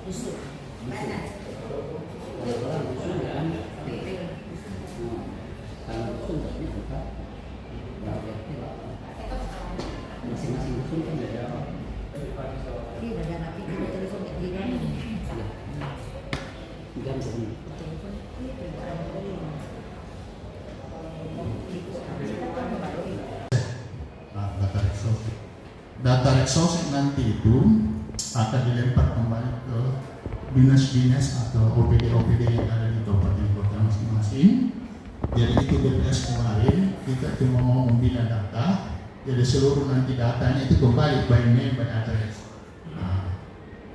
Busuk. Mana? Orang busuk kan? Kalau busuk nggak bisa kan? Masing-masing busuk kan ada. Ini ada napi di telepon kat dia kan? Gantung. Telepon itu ada data resource nanti itu akan dilempar kembali ke dinas-dinas atau OPD-OPD yang ada di kabupaten kota masing-masing. Jadi itu BPS kemarin kita cuma mau membina data, jadi seluruh nanti datanya itu kembali by name by address. Nah,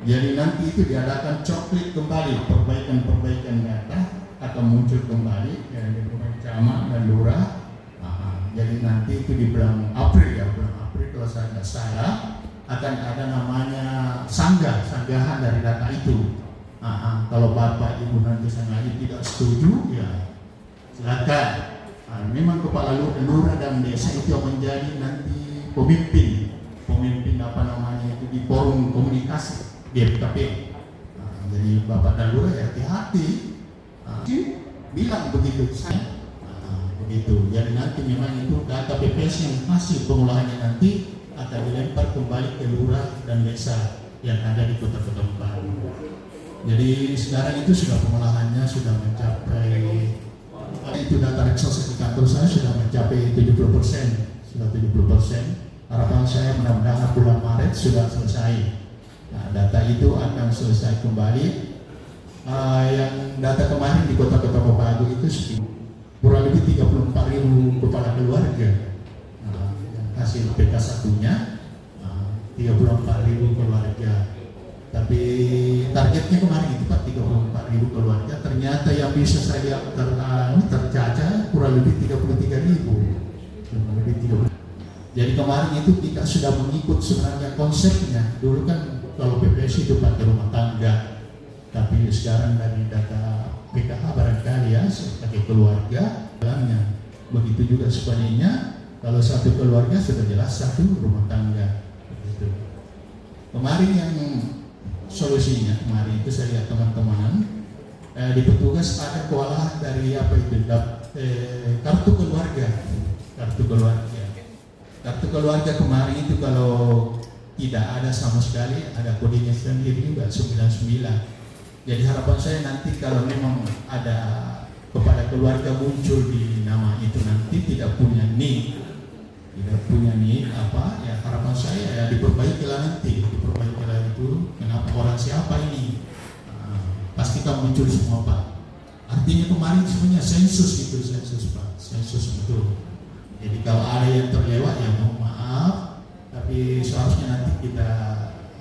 jadi nanti itu diadakan coklit kembali, perbaikan data akan muncul kembali ya, di camat dan lurah. Jadi nanti itu di bulan April kalau saya tidak salah akan ada namanya sanggahan dari data itu. Kalau bapak ibu nanti sengaja tidak setuju ya silakan. Memang kepala lurah dan desa itu yang menjadi nanti pemimpin apa namanya itu di forum komunikasi di FKP. Jadi bapak dan lurah ya hati-hati bilang begitu saya. Begitu. Jadi nanti memang itu data BPS yang hasil pengolahannya nanti akan dilempar kembali ke lurah dan desa yang ada di kota-kota baru. Jadi sekarang itu sudah pengolahannya sudah mencapai itu data resource di kantor saya sudah mencapai 70%, sudah 70%. Harapan saya mudah-mudahan bulan Maret sudah selesai. Nah, data itu akan selesai kembali. Yang data kemarin di kota-kota baru itu kurang lebih 34.000 kepala keluarga. Hasil PK satunya 34.000 keluarga. Tapi targetnya kemarin itu Pak 34.000 keluarga. Ternyata yang bisa saya tercaca kurang lebih 33.000. Jadi kemarin itu kita sudah mengikut sebenarnya konsepnya. Dulu kan kalau BPS itu pakai rumah tangga. Tapi sekarang dari data PKH barangkali ya sebagai keluarga dalamnya. Begitu juga sebaliknya kalau satu keluarga sudah jelas satu rumah tangga. Begitu. Kemarin yang solusinya kemarin itu saya lihat teman-teman di petugas ada kewalahan dari apa itu kartu keluarga kemarin itu kalau tidak ada sama sekali ada kodenya sendiri juga 99. Jadi harapan saya nanti kalau memang ada kepala keluarga muncul di nama itu nanti tidak punya nik apa ya harapan saya ya diperbaikilah itu kenapa orang siapa ini pasti kan muncul semua Pak. Artinya kemarin sebenarnya sensus Pak, sensus betul. Jadi kalau ada yang terlewat ya mohon maaf, tapi seharusnya nanti kita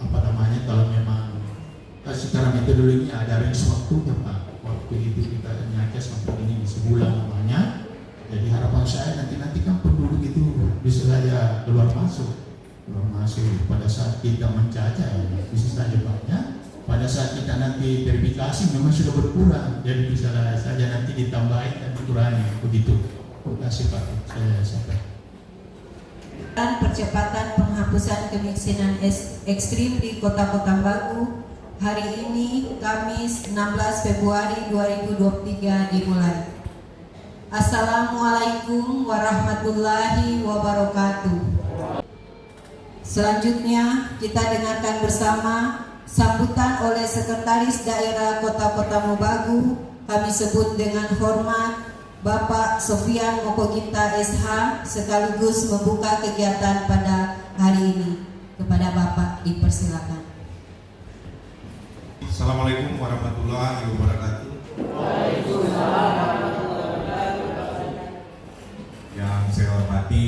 apa namanya kalau memang secara metodologi ada range waktunya Pak. Waktu itu kita nyacas sampai ini sebulan namanya. Jadi harapan saya nanti kan penduduk itu bisa saja keluar masuk pada saat kita mencaca ya, bisa saja banyak. Pada saat kita nanti verifikasi memang sudah berkurang. Jadi bisa saja nanti ditambahin dan dikurangi begitu. Terima kasih Pak. Saya sampaikan. Percepatan penghapusan kemiskinan ekstrim di Kota Pekanbaru hari ini Kamis 16 Februari 2023 dimulai. Assalamualaikum warahmatullahi wabarakatuh. Selanjutnya kita dengarkan bersama sambutan oleh Sekretaris Daerah Kota Pekanbaru, kami sebut dengan hormat Bapak Sofian Mokoginta SH, sekaligus membuka kegiatan pada hari ini. Kepada Bapak dipersilakan. Assalamualaikum warahmatullahi wabarakatuh. Waalaikumsalam warahmatullahi wabarakatuh. Yang saya hormati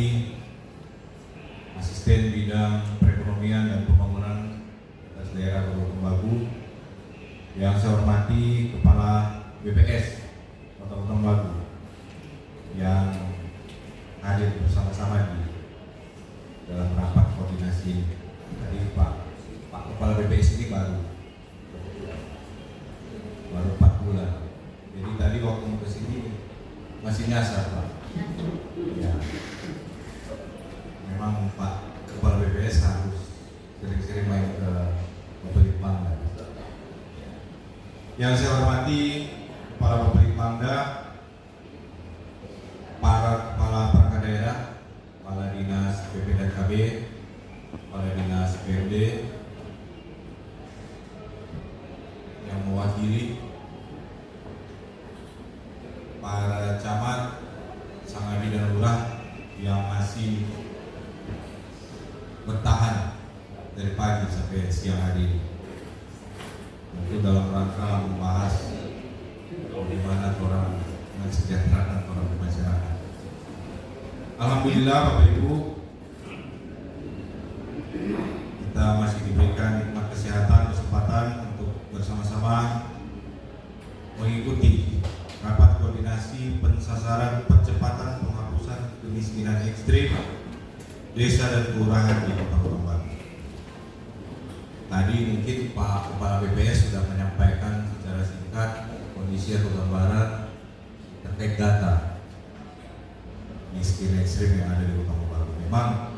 Asisten Bidang Perekonomian dan Pembangunan Atas Daerah Kota Pekanbaru. Yang saya hormati Kepala BPS Kota Pekanbaru yang hadir bersama-sama di dalam rapat koordinasi ini. Tadi Pak Kepala BPS ini baru 4 bulan. Jadi tadi waktu mau kesini masih nyasar Pak. Ya. Memang Pak Kepala BPS harus sering-sering main ke Balitbang. Yang saya hormati para Bapak Pangda, para kepala perangkat daerah, kepala dinas PP dan KB, kepala dinas PMD yang mewakili, para camat, sangadi dan lurah yang masih bertahan dari pagi sampai siang hari ini. Itu dalam rangka membahas bagaimana orang mensejahterakan orang bermasyarakat. Alhamdulillah Bapak Ibu, kita masih diberikan nikmat kesehatan, kesempatan untuk bersama-sama mengikuti rapat koordinasi pensasaran percepatan penghapusan kemiskinan ekstrim desa dan kelurahan di Kota Baru. Tadi mungkin Pak Kepala BPS sudah menyampaikan secara singkat kondisi atau gambaran terkait data miskin ekstrim yang ada di Kota Baru. Memang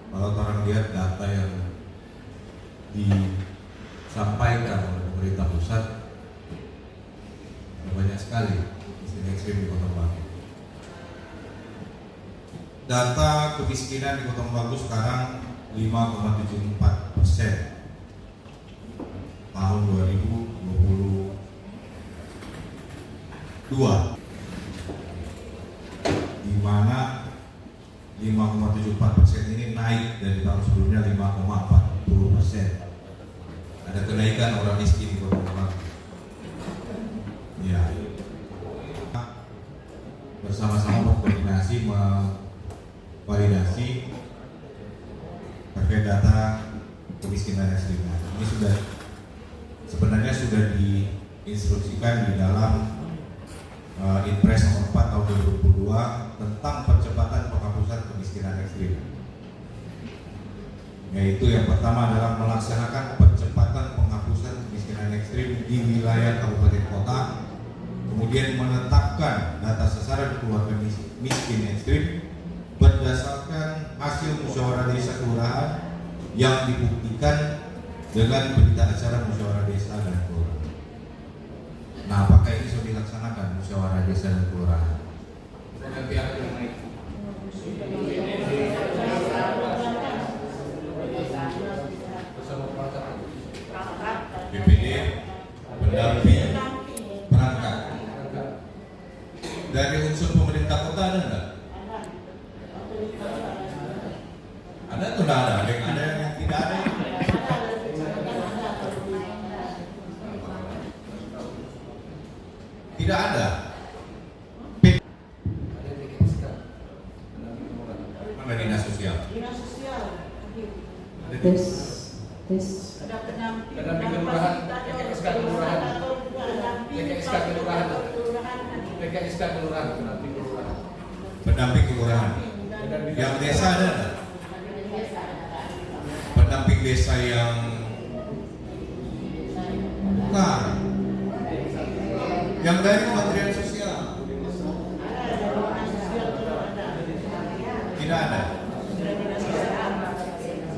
kalau orang lihat data yang disampaikan oleh pemerintah pusat, banyak sekali miskin ekstrim di Kota Baru. Data kemiskinan di Kota Baru sekarang 5,74% tahun 2022, di mana 5,74% ini naik dari tahun sebelumnya 5,40%. Ada kenaikan orang miskin di Kota Baru. Ya, bersama-sama berkoordinasi memvalidasi terkait data kemiskinan ekstrim. Ini sebenarnya sudah diinstruksikan di dalam Inpres nomor 4 tahun 2022 tentang percepatan penghapusan kemiskinan ekstrim. Yaitu yang pertama adalah melaksanakan percepatan penghapusan kemiskinan ekstrim di wilayah kabupaten kota, kemudian menetapkan data sasaran keluarga miskin ekstrim berdasarkan hasil musyawarah desa kelurahan yang dibuktikan dengan berita acara musyawarah desa dan kelurahan. Nah, apakah ini sudah dilaksanakan musyawarah desa dan kelurahan? Pihak yang naik. BPD, pendamping, perangkat. Dari unsur pemerintah kota ada enggak? Ada atau enggak ada? Ada yang tidak ada. Tidak ada. Mana dinas sosial? Dinas sosial. Tes. Ada pendamping kelurahan, PKSK kelurahan, PKSK kelurahan, pendamping kelurahan. Pendamping kelurahan. Yang desa ada enggak? Pendamping desa yang bukan. Yang dari Kementerian Sosial. Tidak ada.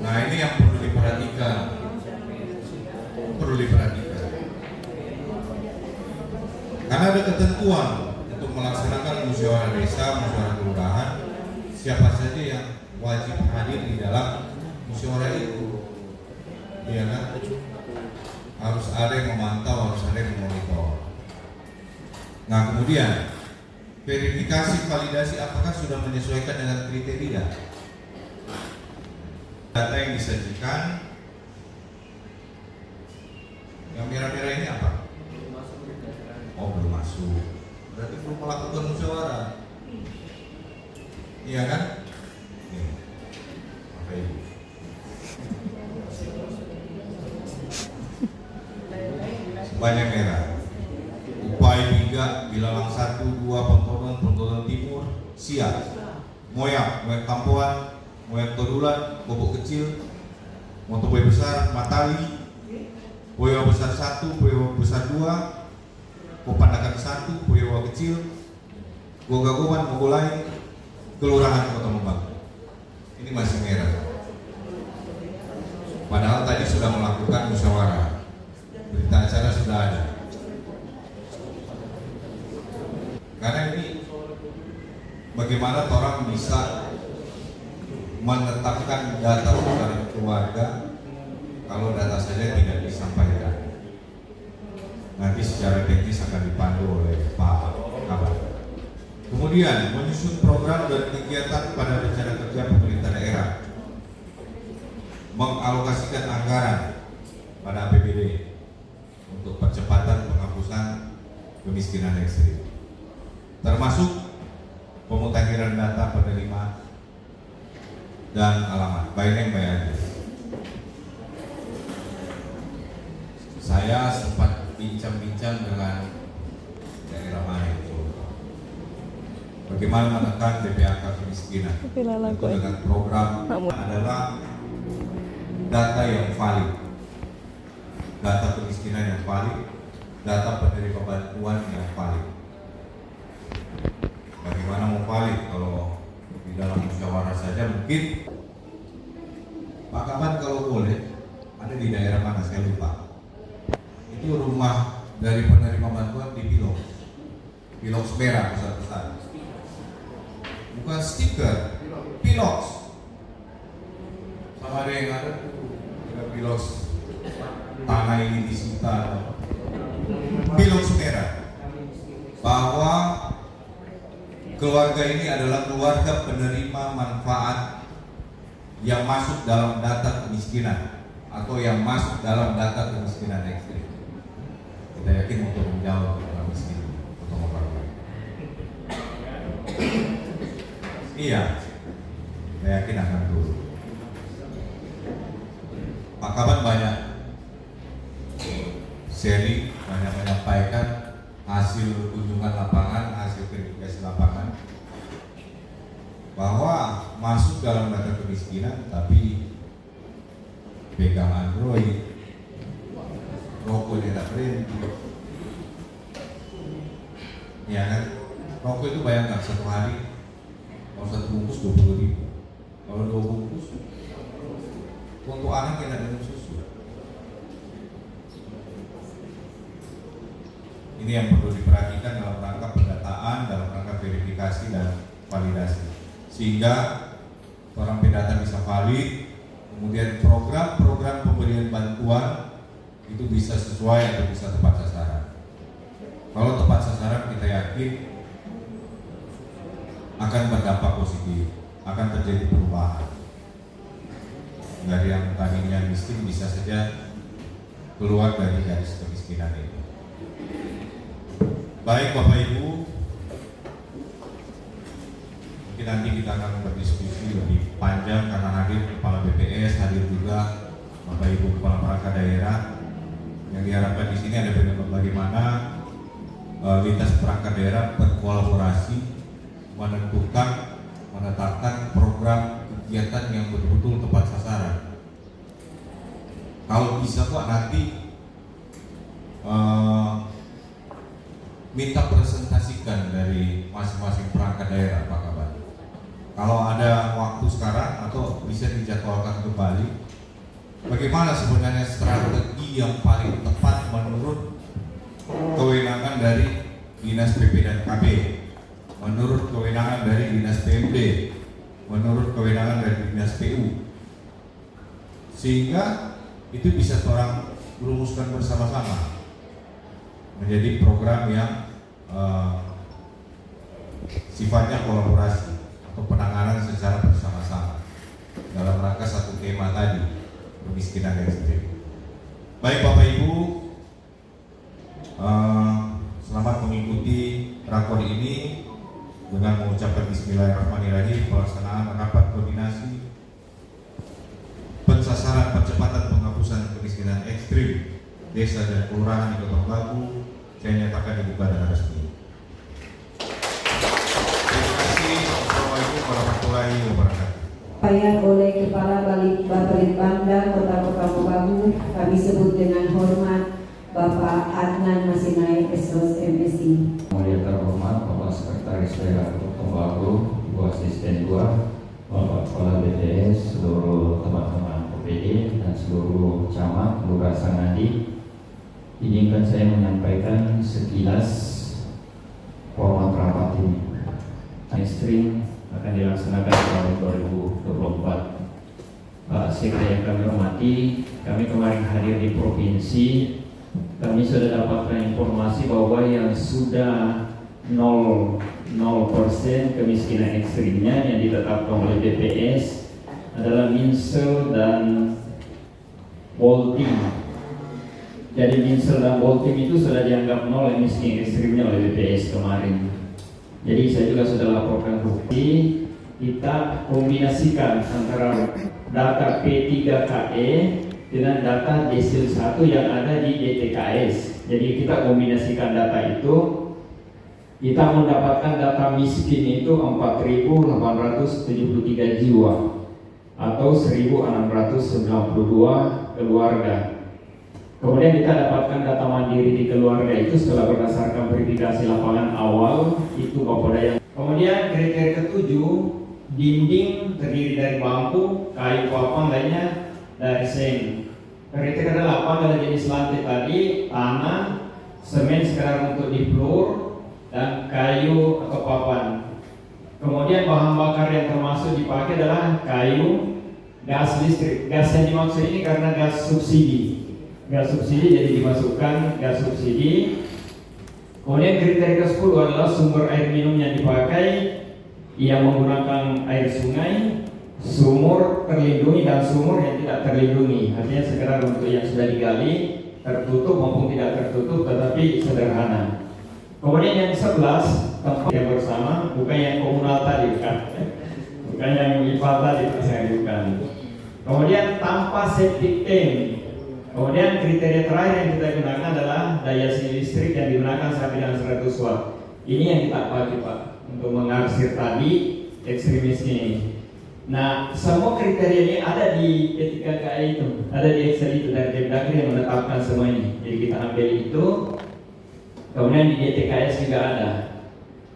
Nah, ini yang perlu diperhatikan. Karena ada ketentuan untuk melaksanakan musyawarah desa, musyawarah kelurahan, siapa saja yang wajib hadir di dalam musyawarah itu. Iya kan? Harus ada yang memantau, harus ada yang memonitor. Nah, kemudian verifikasi validasi apakah sudah menyesuaikan dengan kriteria. Data yang disajikan, yang merah-merah ini apa? Oh, belum masuk. Berarti belum melakukan musyawarah. Iya kan? Nih, apa ini? Sebanyak merah. Upai 3, Bilalang 1, 2, Pontolan Timur, siap. Moyak Kampuan, Moyak Todulan, Bobok Kecil, Motoboy Besar, Matali, Boyo Besar 1, Boyo Besar 2, Kopandakan 1, Boyo Kecil, Gogagoman, Mogolai, Kelurahan Kota Mombang. Ini masih merah. Padahal tadi sudah melakukan musyawarah. Berita acara sudah ada. bagaimana orang bisa menetapkan data secara keluarga kalau data saja tidak disampaikan. Nanti secara teknis akan dipandu oleh Pak Kabar. Kemudian menyusun program dan kegiatan pada rencana kerja pemerintah daerah, mengalokasikan anggaran pada APBD untuk percepatan penghapusan kemiskinan ekstrim, termasuk pemutakhiran data penerima dan alamat, by name by address. Saya sempat bincang-bincang dengan daerah mana itu, bagaimana menekan DPAK kemiskinan. Itu dengan program adalah data yang valid, data kemiskinan yang valid, data penerima bantuan yang valid. Bagaimana mau valid kalau di dalam musyawarah saja mungkin. Pak Kaban kalau boleh, ada di daerah mana saya lupa, itu rumah dari penerima bantuan di Pilox merah besar-besar, bukan stiker, Pilox. Sama ada yang ada Pilox tanah ini disita, Pilox merah, bahwa keluarga ini adalah keluarga penerima manfaat yang masuk dalam data kemiskinan atau yang masuk dalam data kemiskinan ekstrim. Kita yakin untuk menjawab orang miskin atau orang. Iya, saya yakin akan turun. Pak Kaban banyak sharing, banyak menyampaikan hasil kunjungan lapangan, hasil verifikasi lapangan, bahwa masuk dalam data kemiskinan tapi pegang Android, rokok tidak berhenti. Ya kan, rokok itu bayangkan satu hari kalau satu bungkus 20.000, kalau 2 bungkus untuk anak yang tidak minum susu. Ini yang perlu diperhatikan dalam rangka pendataan, dalam rangka verifikasi dan validasi, sehingga orang pendata bisa valid, kemudian program-program pemberian bantuan itu bisa sesuai atau bisa tepat sasaran. Kalau tepat sasaran, kita yakin akan berdampak positif, akan terjadi perubahan. Dari yang tadinya miskin bisa saja keluar dari garis kemiskinan itu. Baik Bapak Ibu, mungkin nanti kita akan berdiskusi lebih panjang karena hadir Kepala BPS, hadir juga Bapak Ibu Kepala Perangkat Daerah. Yang diharapkan di sini ada bagaimana lintas perangkat daerah berkolaborasi menetapkan program kegiatan yang betul-betul tepat sasaran. Kalau bisa Pak nanti minta presentasikan dari masing-masing perangkat daerah Pak Kabar. Kalau ada waktu sekarang atau bisa dijadwalkan kembali, bagaimana sebenarnya strategi yang paling tepat menurut kewenangan dari Dinas PP dan KB, menurut kewenangan dari Dinas PMD, menurut kewenangan dari Dinas PU, sehingga itu bisa orang rumuskan bersama-sama menjadi program yang sifatnya kolaborasi atau penanganan secara bersama-sama dalam rangka satu tema tadi, kemiskinan ekstrim. Baik Bapak Ibu, selamat mengikuti rakor ini dengan mengucapkan Bismillahirrahmanirrahim. Pelaksanaan rapat koordinasi pensasaran percepatan penghapusan kemiskinan ekstrim desa dan kelurahan di Kota Bagu saya nyatakan dibuka dengan resmi. Terima kasih. Assalamualaikum warahmatullahi wabarakatuh. Penyampaian oleh Kepala Bapelitbangda Kota Bagu, kami sebut dengan hormat Bapak Adnan Masinai SOS MSI. Yang terhormat Bapak Sekretaris Daerah Kota Bagu, Ibu Asisten 2, Bapak Kepala BPS, seluruh teman-teman OPD dan seluruh camat Lurah Sangadi. Izinkan saya menyampaikan sekilas format rapat ini. ekstrim akan dilaksanakan tahun 2024. Pak Sekda yang kami hormati, kami kemarin hadir di provinsi, kami sudah dapatkan informasi bahwa yang sudah 0% kemiskinan ekstrimnya yang ditetapkan oleh BPS adalah Minsel dan Woltim. Jadi Minsel dan Woltim itu sudah dianggap 0 miskin ekstrimnya oleh BPS kemarin. Jadi saya juga sudah laporkan bukti, kita kombinasikan antara data P3KE dengan data desil 1 yang ada di DTKS. Jadi kita kombinasikan data itu, kita mendapatkan data miskin itu 4.873 jiwa atau 1.692 keluarga. Kemudian kita dapatkan data mandiri di keluarga itu setelah berdasarkan verifikasi lapangan awal itu Bapak Dayang. Kemudian kriteria ketujuh, dinding terdiri dari bambu, kayu papan lainnya dari seng. Kriteria ke-8 adalah jenis lantai tadi, tanah, semen sekedar untuk di floor, dan kayu atau papan. Kemudian bahan bakar yang termasuk dipakai adalah kayu, gas listrik. Gas yang dimaksud ini karena gas subsidi. Gas subsidi jadi dimasukkan gas subsidi. Kemudian kriteria ke-10 adalah sumber air minum yang dipakai yang menggunakan air sungai, sumur terlindungi dan sumur yang tidak terlindungi. Artinya sekedar untuk yang sudah digali, tertutup maupun tidak tertutup tetapi sederhana. Kemudian yang 11 tempat yang bersama, bukan yang komunal tadi, bukan yang IPA tadi, bukan. Kemudian tanpa septic tank. Kemudian kriteria terakhir yang kita gunakan adalah daya listrik yang digunakan sampai dengan 100 watt. Ini yang kita pakai Pak untuk mengarsir tadi ekstremis ini. Nah, semua kriteria ini ada di P3KE itu, ada di Excel itu dari Depdagri yang menetapkan semua ini. Jadi kita ambil itu, kemudian di DTKS juga ada.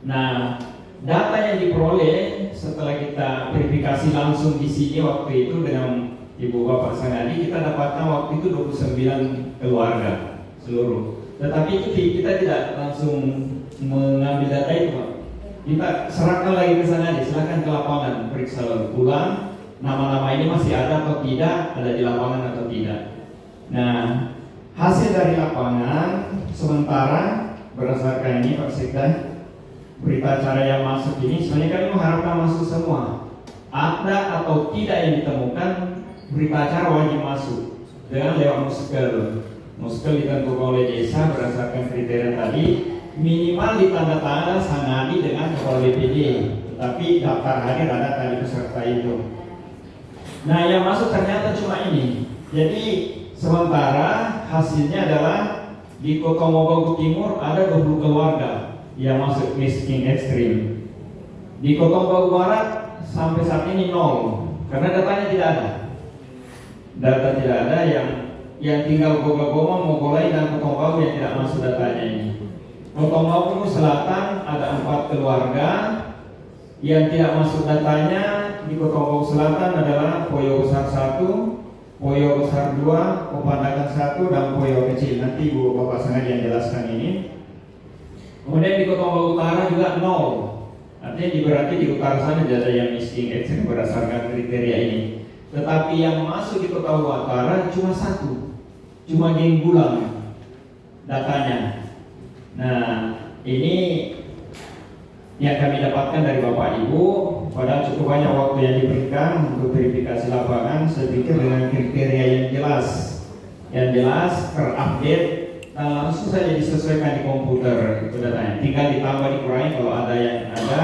Nah, data yang diperoleh setelah kita verifikasi langsung di sini waktu itu dengan Ibu Bapak Sanadi, kita dapatkan waktu itu 29 keluarga seluruh. Tetapi itu kita tidak langsung mengambil data itu Pak. Kita serahkan lagi ke Sanadi, silakan ke lapangan, periksa lalu pulang, nama-nama ini masih ada atau tidak, ada di lapangan atau tidak. Nah, hasil dari lapangan sementara berdasarkan ini Pak Sekda, berita acara yang masuk ini sebenarnya kami mengharapkan masuk semua. Ada atau tidak yang ditemukan, berita acara wajib masuk dengan lewat muskel. Muskel ditentukan oleh desa berdasarkan kriteria tadi, minimal ditandatangani Sanadi dengan kepala BPD, tetapi daftar hadir ada tadi peserta itu. Nah, yang masuk ternyata cuma ini. Jadi sementara hasilnya adalah di Kota Mobagu Timur ada 20 keluarga yang masuk miskin ekstrim. Di Kota Mobagu Barat sampai saat ini 0 karena datanya tidak ada. Data tidak ada yang tinggal Gogagoma, Mogolai dan Kota Mobagu yang tidak masuk datanya ini. Kota Mobagu Selatan ada 4 keluarga yang tidak masuk datanya. Di Kota Mobagu Selatan adalah Poyo Besar 1, Poyo Besar 2, Pepandangan 1, dan Poyo Kecil. Nanti Ibu Bapak Sanadi yang jelaskan ini. Kemudian di Kota Mobagu Utara juga 0. Artinya berarti di utara sana tidak ada yang miskin ekstrim berdasarkan kriteria ini. Tetapi yang masuk di Kota Mobagu Utara cuma 1, cuma geng Bulang datanya. Nah, ini yang kami dapatkan dari Bapak Ibu. Padahal cukup banyak waktu yang diberikan untuk verifikasi lapangan. Saya pikir dengan kriteria yang jelas terupdate dan langsung saja disesuaikan di komputer itu datanya. Tinggal ditambah dikurangi kalau ada yang ada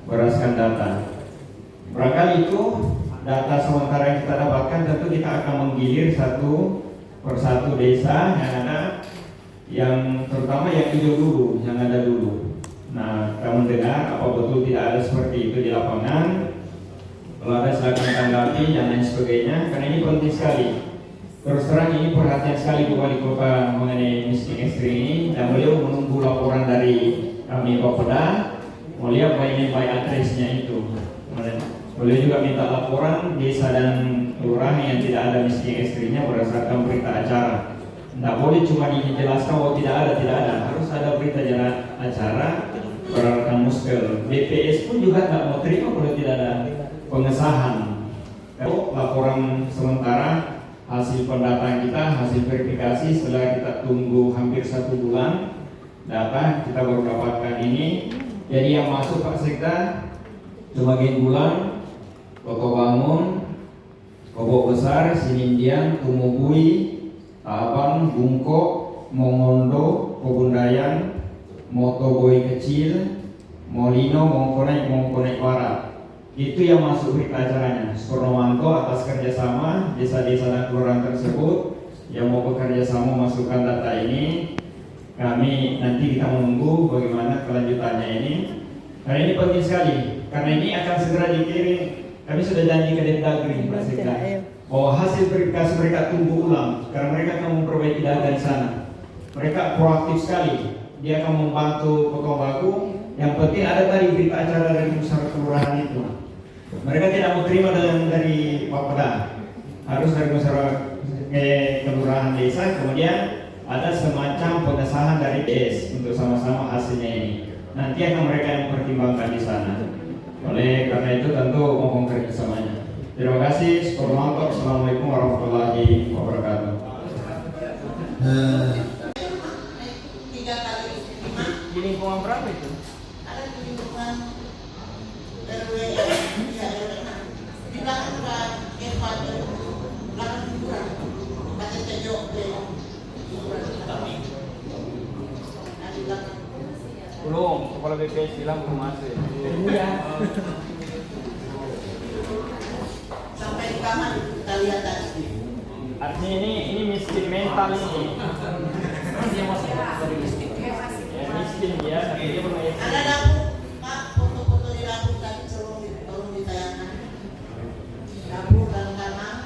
berdasarkan data. Barangkali itu data sementara yang kita dapatkan. Tentu kita akan menggilir satu persatu desa yang ada, yang terutama yang hijau dulu, yang ada dulu. Nah, kamu dengar apa betul tidak ada seperti itu di lapangan? Kalau ada silakan tanggapi dan lain sebagainya, karena ini penting sekali. Terus terang ini perhatian sekali Bu Wali Kota mengenai miskin ekstrim ini, dan beliau menunggu laporan dari kami Bapeda. Mau lihat by address-nya itu. Beliau juga minta laporan desa dan kelurahan yang tidak ada miskin ekstrimnya berdasarkan berita acara. Tidak boleh cuma dijelaskan bahwa tidak ada, harus ada berita acara peralatan muskel. BPS pun juga nggak mau terima kalau tidak ada pengesahan. Kalau laporan sementara hasil pendataan kita, hasil verifikasi setelah kita tunggu hampir 1 bulan data kita baru dapatkan ini. Jadi yang masuk Pak Sekda Sebagian Bulan, Kota Bangun, Kobok Besar, Sinindian, Tumubui, Tabang, Bungkok, Mongondo, Kobundayan, Motoboy Kecil, Molino, Mongkonek Barat. Itu yang masuk berita acaranya. Skornomanto atas kerjasama desa-desa dan kelurahan tersebut yang mau bekerja sama masukkan data ini. Kami nanti kita menunggu bagaimana kelanjutannya ini. Karena ini penting sekali. Karena ini akan segera dikirim. Kami sudah janji ke Depdagri, Pak Sekda, bahwa hasil verifikasi mereka tunggu ulang. Karena mereka akan memperbaiki data di sana. Mereka proaktif sekali. Dia akan membantu Kota Bagu. Yang penting ada tadi berita acara dari musyawarah kelurahan itu. Mereka tidak mau terima dari Bapeda. Harus dari musyawarah kelurahan desa. Kemudian ada semacam pengesahan dari DS untuk sama-sama hasilnya ini. Nanti akan mereka yang mempertimbangkan di sana. Oleh karena itu tentu mohon kerjasamanya. Terima kasih. Assalamualaikum warahmatullahi wabarakatuh. Di lingkungan berapa itu? Ada di lingkungan RW ya RW 6 di belakang Eva belakang kuburan pakai tejok kuburan di belakang Belum, kepala BPS bilang belum masuk. Iya. sampai di kamar kita lihat tadi. Artinya ini miskin mental ini. Dia masih dari miskin. Ya, miskin dia, tapi dia belum Ada dapur Pak, foto-foto di dapur tadi tolong ditayangkan. Dapur dan kamar.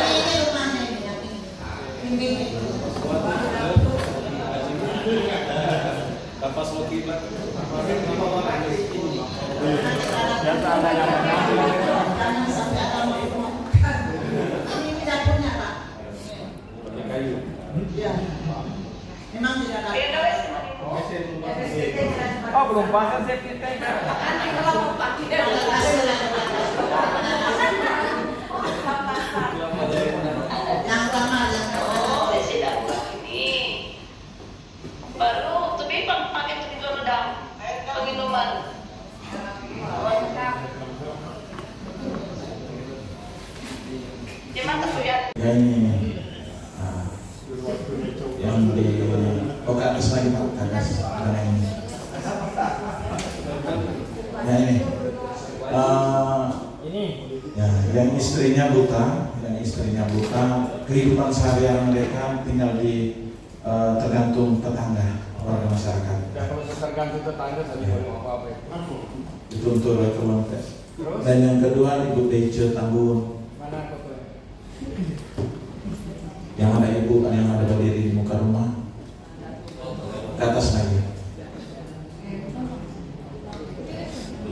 Ini rumahnya ini yang bimbing itu. Tanpa selokilan. Jangan sampai ada mau. Ini dapurnya Pak. Iya. Memang tidak ada. Oh, belum pasang safety tank. Yang kamar yang Baru tapi pakai itu rendang pengminuman. Gimana tuh ya? Ya ini yang di ke atas lagi Pak, ke atas karena ini. Ya ini. Ya, yang istrinya buta, kehidupan seharian mereka tinggal di tergantung tetangga warga masyarakat. Ya kalau tergantung tetangga saya belum apa-apa. Itu untuk rekomendasi. Dan yang kedua Ibu Dece Tambun. Mana fotonya? Yang ada ibu yang ada berdiri di muka rumah. Ke atas lagi.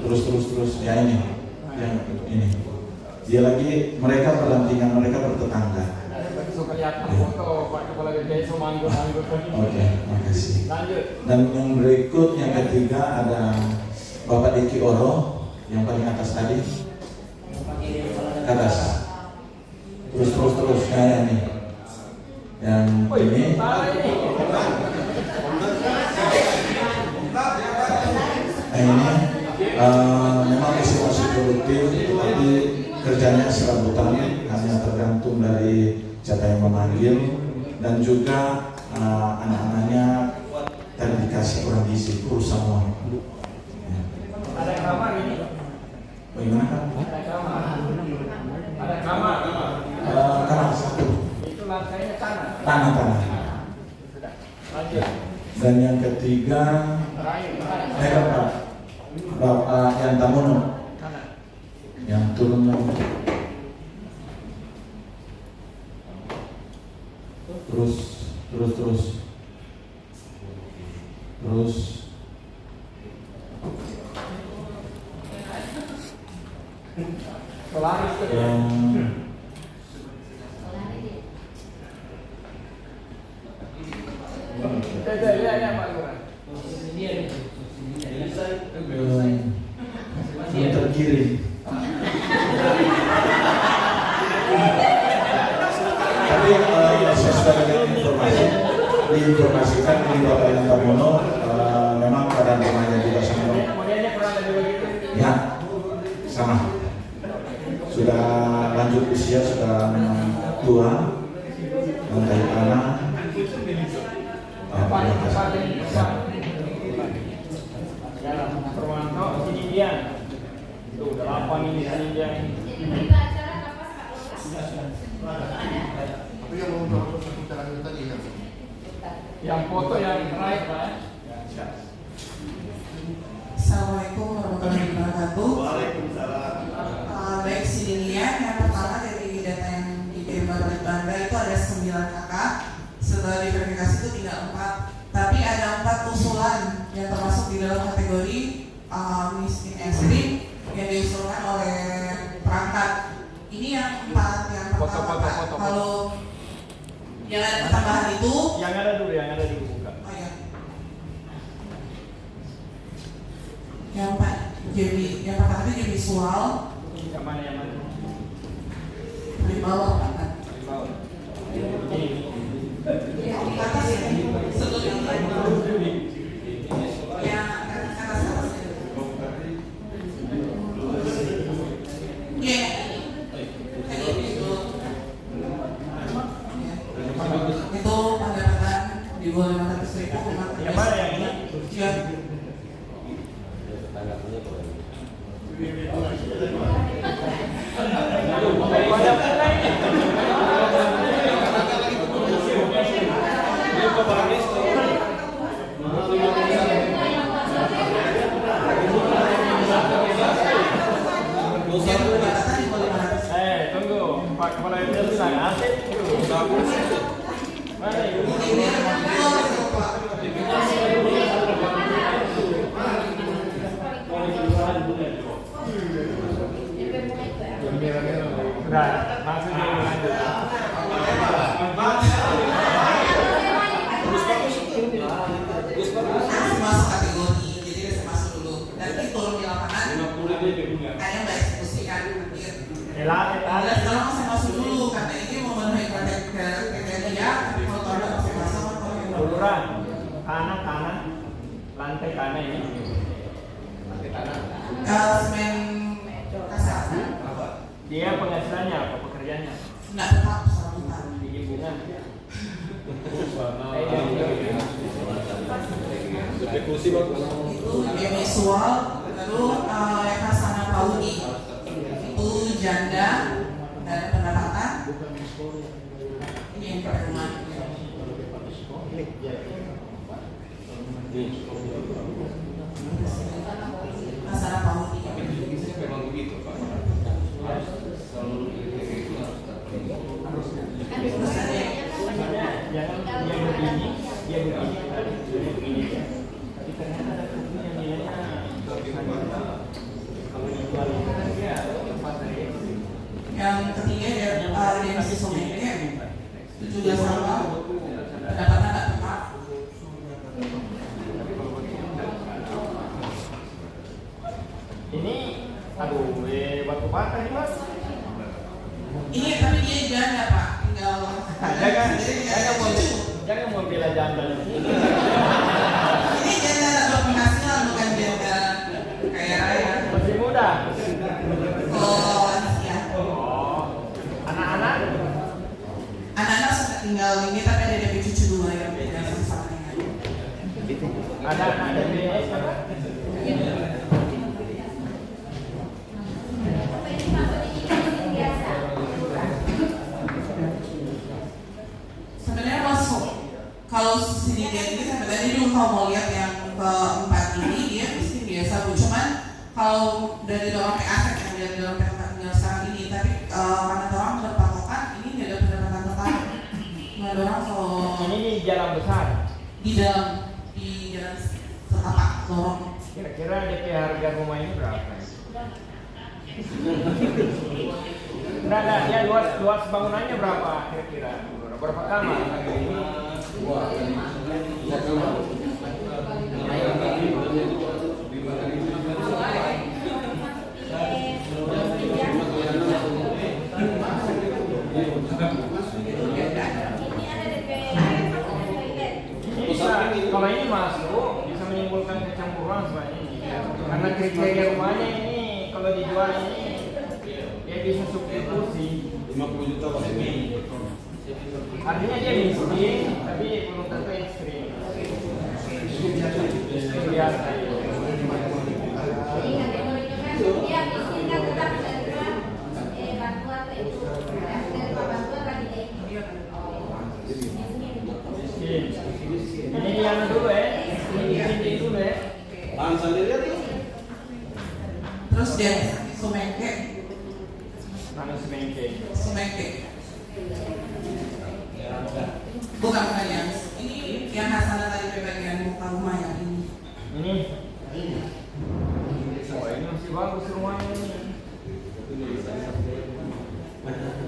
Terus ya ini. Yang ini. Dia lagi mereka berdampingan, mereka bertetangga. Suka lihat foto Pak Kepala BPS manggut-manggut. Oke, makasih. Lanjut. Dan yang berikut yang ketiga ada Bapak Diki Oro yang paling atas tadi. Ke atas. Terus kayak ini. Yang ini memang masih produktif, tapi kerjanya serabutan, hanya tergantung dari siapa yang memanggil, dan juga anak-anaknya tadi dikasih kurang gizi, kurus semua. Ada kamar ini. Bagaimana kan? Ada kamar. Kamar satu. Itu lantainya tanah. Tanah. Lanjut. Dan yang ketiga, Bapak yang Tamono, yang turun lagi. Terus. Solaris tuh. Ya Pak Lurah. Yang terkirim. Tapi saya sudah dapat informasi, diinformasikan di Bapak Inan Tamono, memang keadaan rumahnya juga sama. Ya, sama. Sudah lanjut usia, sudah memang tua, lantai tanah. Perwanto, sini dia. Tuh, 8 ini sini dia. Yang foto yang right, Pak. Assalamualaikum warahmatullahi wabarakatuh. Baik, sini lihat yang pertama dari data yang dikirim oleh Bangga itu ada 9 kakak. Setelah diverifikasi itu tinggal 4. Tapi ada 4 usulan yang termasuk di dalam kategori miskin ekstrim yang diusulkan oleh perangkat. Ini yang 4 yang pertama. Foto. Kalau yang ada tambahan itu, yang ada dulu buka. oh ya. Yang pertama itu jadi visual. Yang mana? Di bawah kan? Di bawah. Di atas ya. Sebelum yang lain. Yang atas. Iya. Itu pendapatan di bawah 500.000. Yang mana yang ini? Ya. Tunggu, Pak Kepala RT bilang asik. Mana ini? Sudah, langsung lanjut. Masuk kategori, jadi saya masuk dulu. Dan ini turun di lapangan. Ada yang eksekusikan. Ada sekarang saya masuk dulu karena ini memenuhi kriteria. Tapi kalau ada masih masuk. Lurah, kanan, lantai kanan ini. Semen kasar. Dia penghasilannya apa pekerjaannya? Nggak tetap sambutan. Di lingkungan. Itu dia visual. Lalu yang Hasanah Paudi itu janda dan pendapatan. Ini yang pertama. Hasanah Paudi. Memang begitu, Pak. Dia begini. Tapi ternyata ada buku yang nilainya Yang ketiga dia masih sometria. Itu juga sama. Pendapatan tak tetap. ini, batu bata nih Mas. Ini tapi dia janda Pak. Tinggal Jangan mau bela janda. Ini janda tak berpenghasilan, bukan janda kaya raya. Masih muda. Oh, lansia. Anak-anak? Anak-anak sudah tinggal ini tapi ada dari cucu 2 yang beda sama Ada BPS apa? Sebenarnya masuk. Kalau sedikit ini sebenarnya dulu kalau mau lihat yang keempat ini dia miskin biasa Bu. Cuman kalau dari dalam aset yang dari dalam tempat tinggal sekarang ini, tapi karena orang berpatokan ini nggak ada pendapatan tetap. Nggak ada orang kalau Ini di jalan besar. di jalan setapak lorong. Kira-kira DP harga rumah ini berapa? Nah, dia luas bangunannya berapa kira-kira? Berapa kamar? Dua kamar. Kalau ini masuk bisa menimbulkan kecampuran sebenarnya ini. Karena kriteria rumahnya ini kalau dijual ini dia bisa substitusi 50 juta Pak. artinya dia miskin tapi belum tentu ekstrim. Biasa ya. Dia miskin kan tetap menerima bantuan itu. Menerima bantuan lagi Ini yang dulu ini dulu ya. Bang sendiri tuh. Terus dia Sumengke. Mana semengke? Sumengke. Bukan yang ini yang Hasanah tadi bagian muka rumah yang ini. Ini. Oh ini masih bagus rumahnya ini.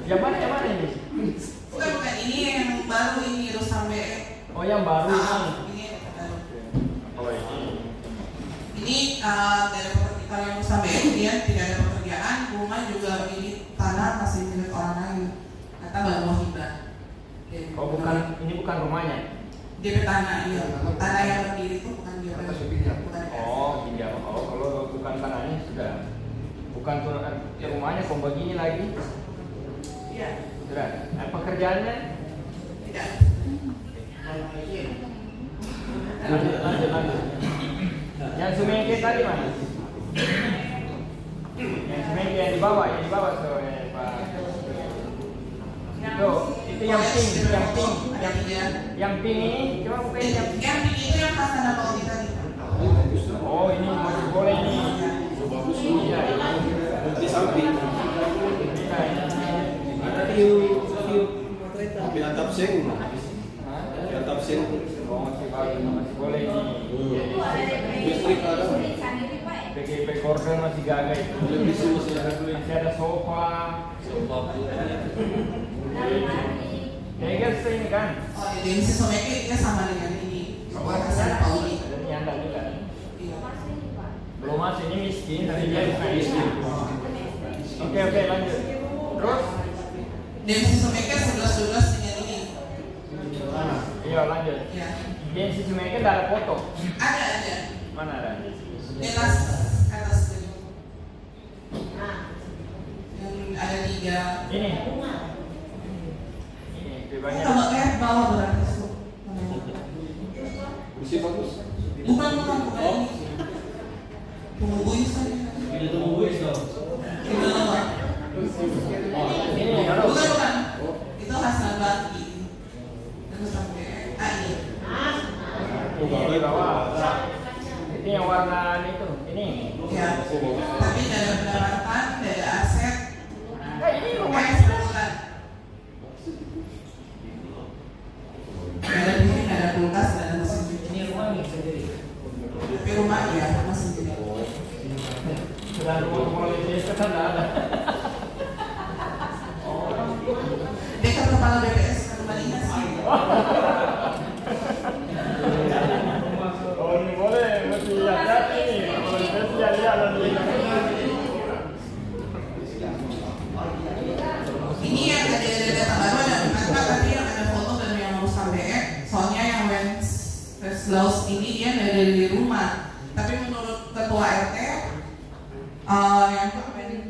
Yang mana ini? Bukan ini yang baru ini Rusambe. Oh yang baru ini. Oh ini. Ini dari kalau yang Rusambe dia tidak ada pekerjaan, rumah juga ini tanah masih milik orang lain. Kata baru mau hibah. Oh bukan, ini bukan rumahnya. DP tanah, iya. Tanah yang berdiri itu bukan dia. Bukan. Oh iya. Oh kalau bukan tanahnya sudah. Bukan rumahnya kok begini lagi. Iya. Sudah. Pekerjaannya? Tidak. Lanjut. Yang Sumengke tadi mana? Yang Sumengke yang di bawah soalnya Pak. Itu yang pink ini, coba bukain yang pink. Yang pink itu yang Hasanah bawa tadi. Oh ini masih boleh nih. Bagus. Iya. Di samping. Ada di atap seng. Di atap seng. Oh masih boleh nih. Listrik ada. PGP Gordon masih gagah itu. Masih ada sofa. Tegel ini kan? Oh, jadi si Sumengke dia sama dengan ini. Hasanah Pauli. Ini anda juga. Iya. Belum masih ini miskin, tapi dia bisa miskin. Oke lanjut. Terus? Densi Sumengke 11 dengan ini. Iya lanjut. Ya. Densi Sumengke tidak ada foto. Ada. Mana ada? Jelas atas itu. Yang ada 3. Ini banyak. Kalau lihat bawah berarti itu. Masih bagus. Bukan ini. Tungguin saja. Ini tungguin dong. Ini Bukan. Itu Hasanah Bakti. Terus sampai ini. Ini bawah. Ini yang warna itu. Ini. Ya. Tapi tidak ada pendapatan, tidak ada aset. Ini rumah. Ada di sini ada kulkas, ada mesin cuci. Ini rumahnya sendiri. Tapi rumah ya, rumah sendiri. Sudah rumah desa kan ada. Dekat kepala BPS kembalinya sih. Oh ini boleh, mesti hati-hati nih. Kalau desa lihat nanti. Ini yang ada data baru ada 4 tapi yang ada foto dan yang mau sampai soalnya yang Wenceslas ini dia dari rumah. Tapi menurut ketua RT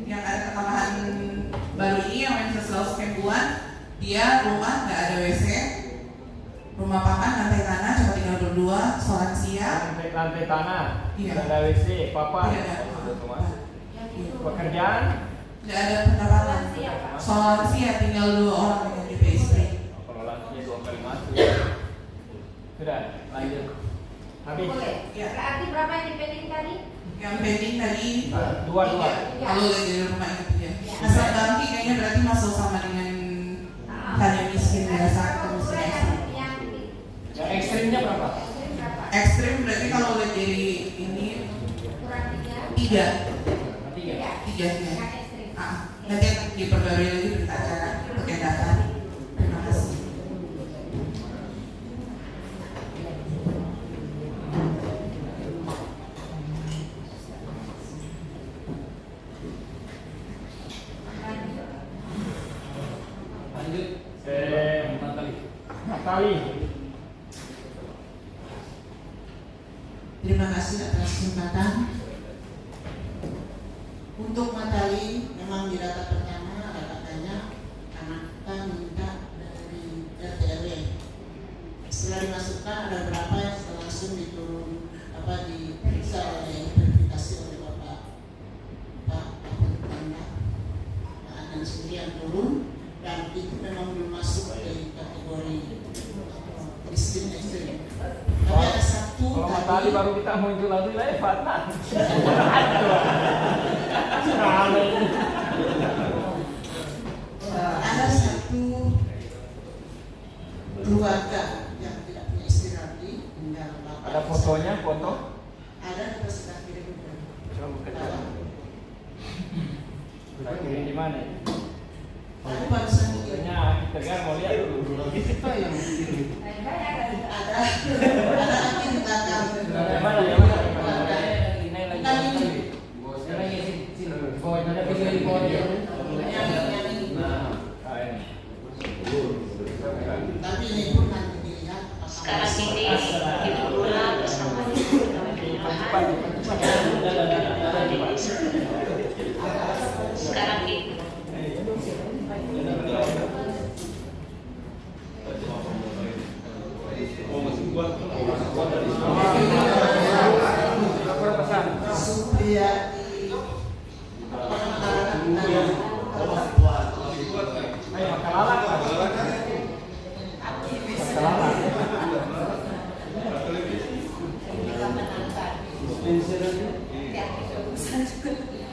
yang ada ketambahan baru ini yang Wenceslas Kembuan, dia rumah nggak ada WC, rumah papan, lantai tanah, cuma tinggal berdua, sholat siang. Lantai tanah, Iya. ada WC, papan. Iya, ada. Pekerjaan? Nggak ada pendapatan. Sholat siang tinggal 2 orang dengan DP istri. Kalau lantai 2 kali masuk. Sudah, lanjut. Habis. Ya. Berarti berapa yang dipending tadi? Yang pending tadi Dua. kalau dari rumah itu ya. Asal Bangki kayaknya berarti masuk sama dengan hanya miskin biasa atau miskin ekstrim. Yang ekstrimnya berapa? Ekstrim berarti kalau udah jadi ini Kurang 3. 3. 3. 3-nya. Nanti akan diperbarui lagi berita acara pakai data. Terima kasih. Lanjut. Natali. Terima kasih atas kesempatan. Untuk Natali, memang di data pertama ada katanya anak kita minta dari RT RW. Setelah dimasukkan ada berapa yang langsung diturun diperiksa oleh verifikasi oleh Bapak dan sendiri yang turun, dan itu memang belum masuk dari kategori miskin ekstrim. Tapi ada satu Kalau Natali baru kita muncul lagi lah ya Fatna. Ada satu keluarga yang tidak punya istri lagi, tinggal bapak. Ada fotonya, foto? Ada, kita sudah kirim. Kita kirim di mana? Tapi barusan kirim. Kita kan mau lihat dulu. Kita yang kirim. Ada lagi di belakang. Yang mana? Tapi ini pun nanti dilihat. Sekarang ini Ibu Lula bersama sekarang ini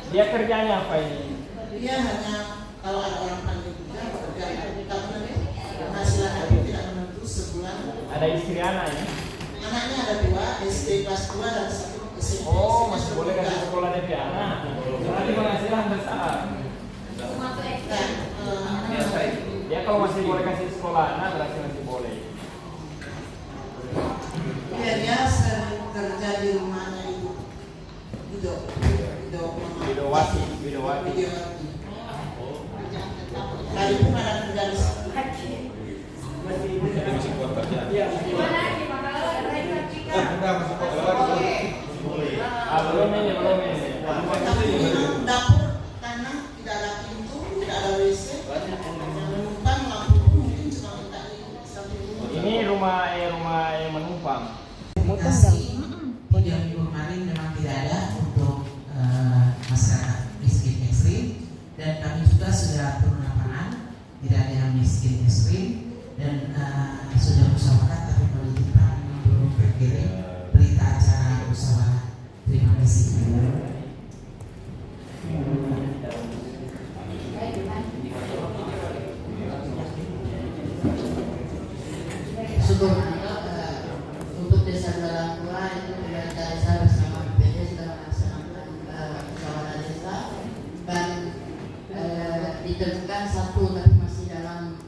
Dia kerjanya apa ini? Dia hanya kalau ada orang panggil kerja, tapi penghasilan itu tidak menentu sebulan. Ada istri anak ya? Anaknya ada 2, SD kelas 2 dan 1 SMP. Oh, masih boleh kasih sekolah DP anak. Berarti penghasilan besar. Dia kalau masih boleh kasih sekolah anak berarti masih boleh. Dia sering kerja di rumahnya ibu. Widowati. Tadi pun ada kerja di situ. Masih kuat kerja. Belum ini. Tapi memang dapur tanah tidak ada pintu, tidak ada WC. Menumpang lampu pun mungkin cuma minta Ini rumah yang menumpang. Yang minggu kemarin memang tidak ada untuk masyarakat miskin ekstrim, dan kami juga sudah turun lapangan, tidak ada yang miskin ekstrim, dan sudah musyawarah, tapi kalau kita belum berkirim berita acara musyawarah. Terima kasih. Syukur untuk desa Orang Tua itu dari saya bersama BPD sudah melaksanakan musyawarah desa dan ditentukan satu, tapi masih dalam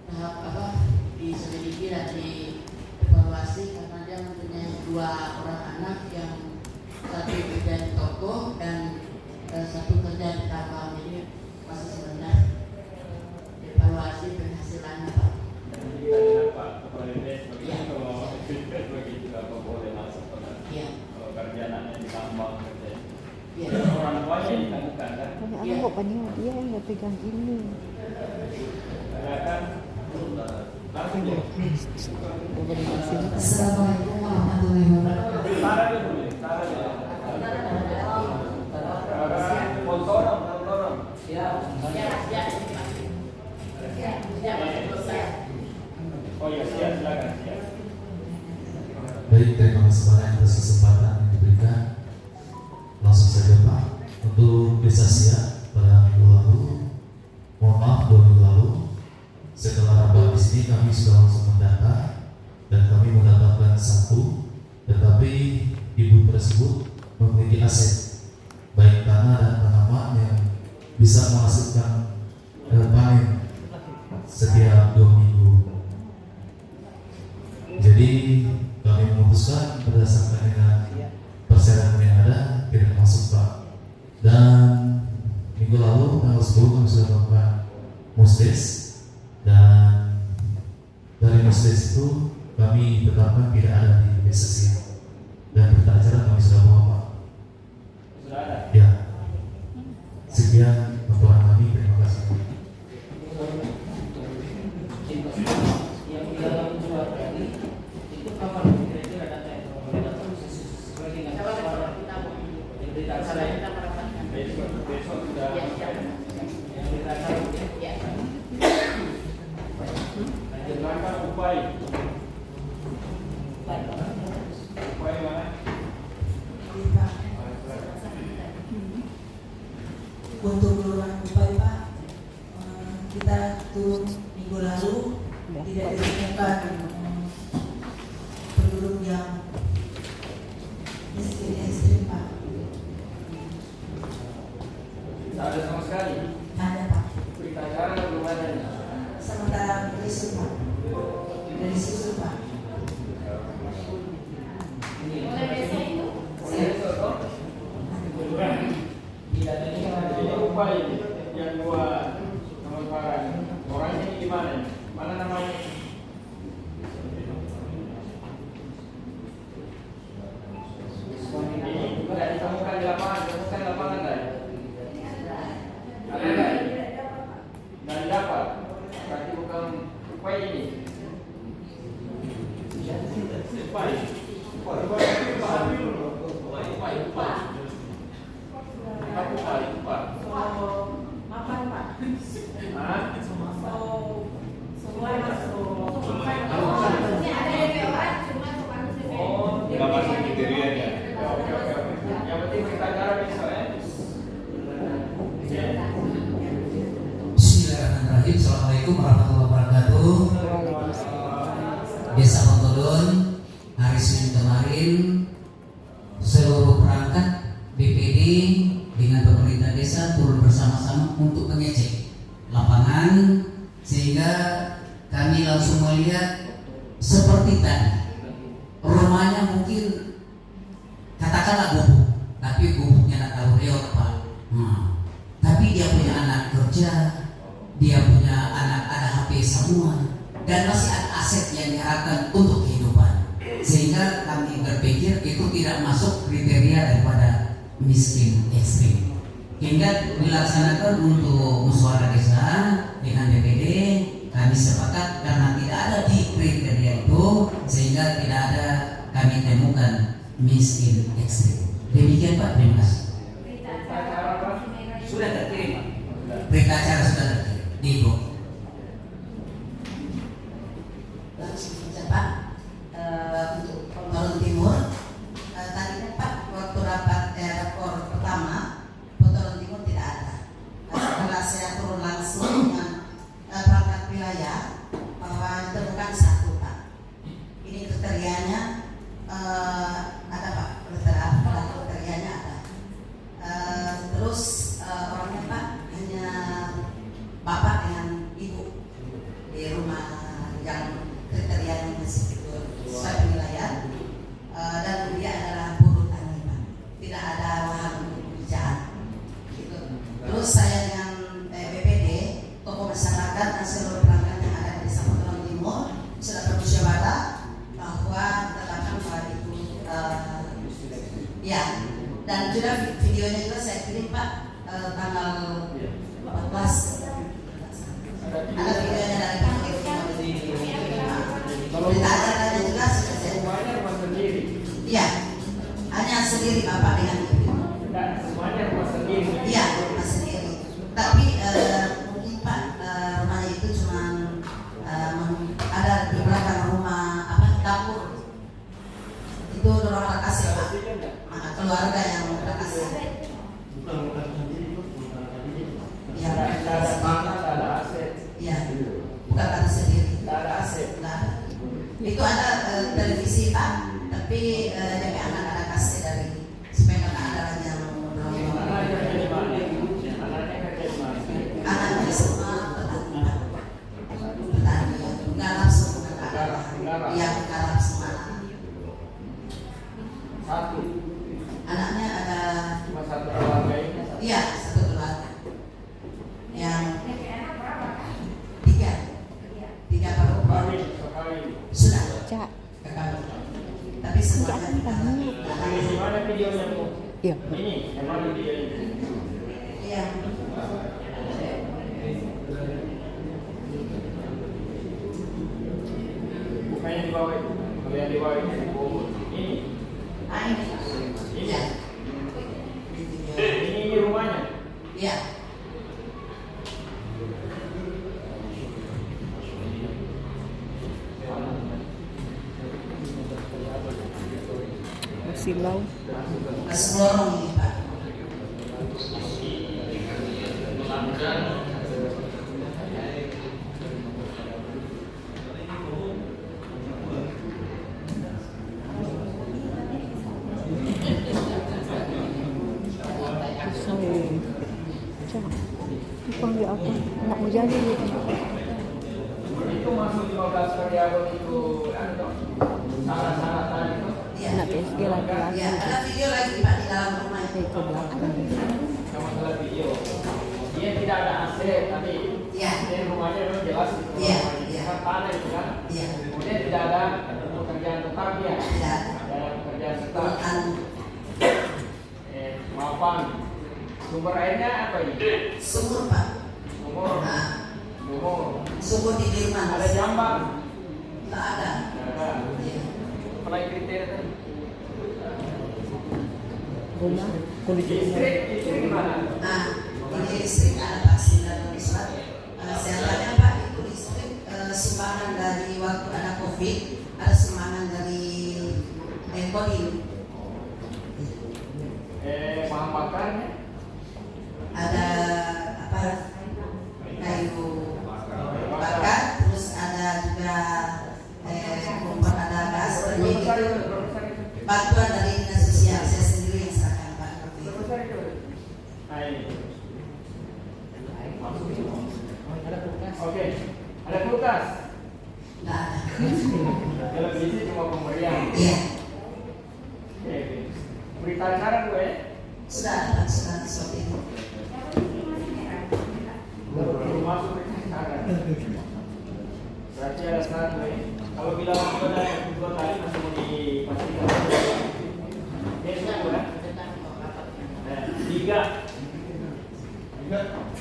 tahap diselidiki dan dievaluasi karena dia mempunyai 2 orang anak yang satu kerja di toko dan satu kerja di tambang, jadi masih sebenarnya evaluasi penghasilannya Pak. Kita lihat Pak Kepala Desa begitu apa boleh masuk kalau kerja anaknya ditambang kerja. Orang tuanya ditangguhkan kan? Anak kok panggil dia yang nggak pegang ini. Kan langsung deh. Assalamualaikum warahmatullahi wabarakatuh. Tara dulu. Tolong. Oh iya, silakan. Baik, terima kasih banyak atas kesempatan yang diberikan. Langsung saja Pak, untuk desa Siak pada minggu lalu, mohon maaf 2 minggu lalu, setelah rapat di sini kami sudah langsung mendata dan kami mendapatkan 1, tetapi ibu tersebut memiliki aset baik tanah dan tanaman yang bisa menghasilkan panen setiap 2 minggu. Jadi kami memutuskan berdasarkan dengan persyaratan yang ada tidak masuk Pak. Dan minggu lalu tanggal 10 kami sudah melakukan musdes, dan dari musdes itu kami tetapkan tidak ada di PSSI, dan berita acara kami sudah bawa Pak. Sudah ada? Ya. Sekian laporan kami, terima kasih. Yang di dalam surat tadi itu kapan kira-kira data yang datang sebagai yang berita acara ini besok sudah yang berita acara ya. Lanjutkan upaya mana? Untuk kelurahan Kupai Pak, kita turun minggu lalu tidak ditemukan penduduk yang miskin ekstrim Pak. Tidak ada sama sekali. Ada Pak. Berita acara belum ada. Sementara dari situ Pak. Dari situ Pak. Mulai besok itu. Besok toh? Tidak ada yang ada. Jadi upaya yang 2 orangnya ini gimana? Mana namanya? Ini tidak ditemukan di lapangan, ditemukan di lapangan tidak? Ada tidak? Dan dapat? Berarti bukan upaya ini. Makan Pak. Tidak masuk kriterianya. Yang penting kita acara besok ya. Bismillahirrahmanirrahim. Assalamualaikum warahmatullahi wabarakatuh. Desa Pontodon, hari Senin kemarin seluruh perangkat BPD dengan pemerintah desa turun bersama-sama untuk mengecek lapangan, sehingga kami langsung melihat seperti tadi rumahnya mungkin katakanlah gubuk, tapi gubuknya tak tahu reot Pak. Tapi dia punya anak kerja, dia punya anak ada HP semua, dan masih ada aset yang diharapkan untuk kehidupan, sehingga kami berpikir itu tidak masuk kriteria daripada miskin ekstrim. Hingga dilaksanakan untuk musyawarah desa dengan DPD, kami sepakat karena tidak ada di kriteria itu, sehingga tidak ada kami temukan miskin ekstrim. Demikian Pak, terima kasih. Sudah terkirim Pak. Berita acara sudah terkirim di Ibu. Langsung saja Pak, untuk Pontodon Timur, tadinya Pak waktu rapat rapor pertama Pontodon Timur tidak ada. Setelah saya turun langsung dengan perangkat wilayah, bahwa ditemukan 1 Pak. Ini kriterianya ada Pak, kriterianya ada. Terus orangnya Pak hanya bapak dengan ibu di rumah yang kriterianya masih sesuai wilayah, dan dia adalah buruh tani Pak, tidak ada lahan untuk pekerjaan gitu. Terus saya dengan BPD, tokoh masyarakat dan seluruh perangkat yang ada di Desa Pontodon Timur sudah bermusyawarah bahwa ditetapkan bahwa itu ya, dan juga videonya juga saya kirim Pak, tanggal 14 ada videonya dari berita acaranya juga sudah saya. Iya, hanya sendiri Bapak dengan ibu. Semuanya rumah sendiri. Iya, rumah sendiri. Tapi mungkin Pak, rumahnya itu cuma ada di belakang rumah dapur. Itu orang Lakasih Pak, keluarga yang Lakasih. Iya, ada aset. Iya, bukan kata sendiri. Ada aset. Itu ada televisi Pak, tapi DP anak ada kasih dari supaya nggak ada lagi yang belum. Anaknya kerja di mana? memang dia ini. Iya. Bukannya di bawah itu, kalau yang di bawah itu ini. Ini rumahnya. Iya. Silau. Lorong ini Pak. Panggil apa? Anak mujani. Itu masuk 15 karyawan itu, salah-salah tadi itu. Anak PSG laki-laki. Ya, ada video lagi Pak di dalam rumah itu. Ke belakang. Sama salah video. Dia tidak ada AC tadi. Iya. Dia rumahnya memang jelas itu. Iya, iya. Tanah itu kan. Iya. Kemudian tidak ada pekerjaan tetap ya. Tidak. Ada pekerjaan tetap. Maafan. Sumber airnya apa ini? Sumur Pak. Sumur. Sumur di Dirman. Ada jamban? Tidak ada. Tidak ada. Apalagi kriteria tadi? Rumah. Kondisi Listrik gimana? Nah, ini listrik ada vaksin dan surat. Saya tanya Pak, itu listrik sumbangan dari waktu ada COVID, ada sumbangan dari Kodim. Bahan bakarnya? Ada apa? Kayu bakar, terus ada juga kompor, ada gas, dan itu bantuan dari dinas sosial. Saya sendiri yang serahkan Pak. Oke, ada kulkas? Tidak ada. Televisi cuma pemberian. Iya. Oke. Berita acara gue? Sudah ada, sudah seperti itu. Belum masuk berita acara. Berarti ada satu gue. Kalau bilang ada yang kedua tadi masih mau dipastikan. Ini sudah kan?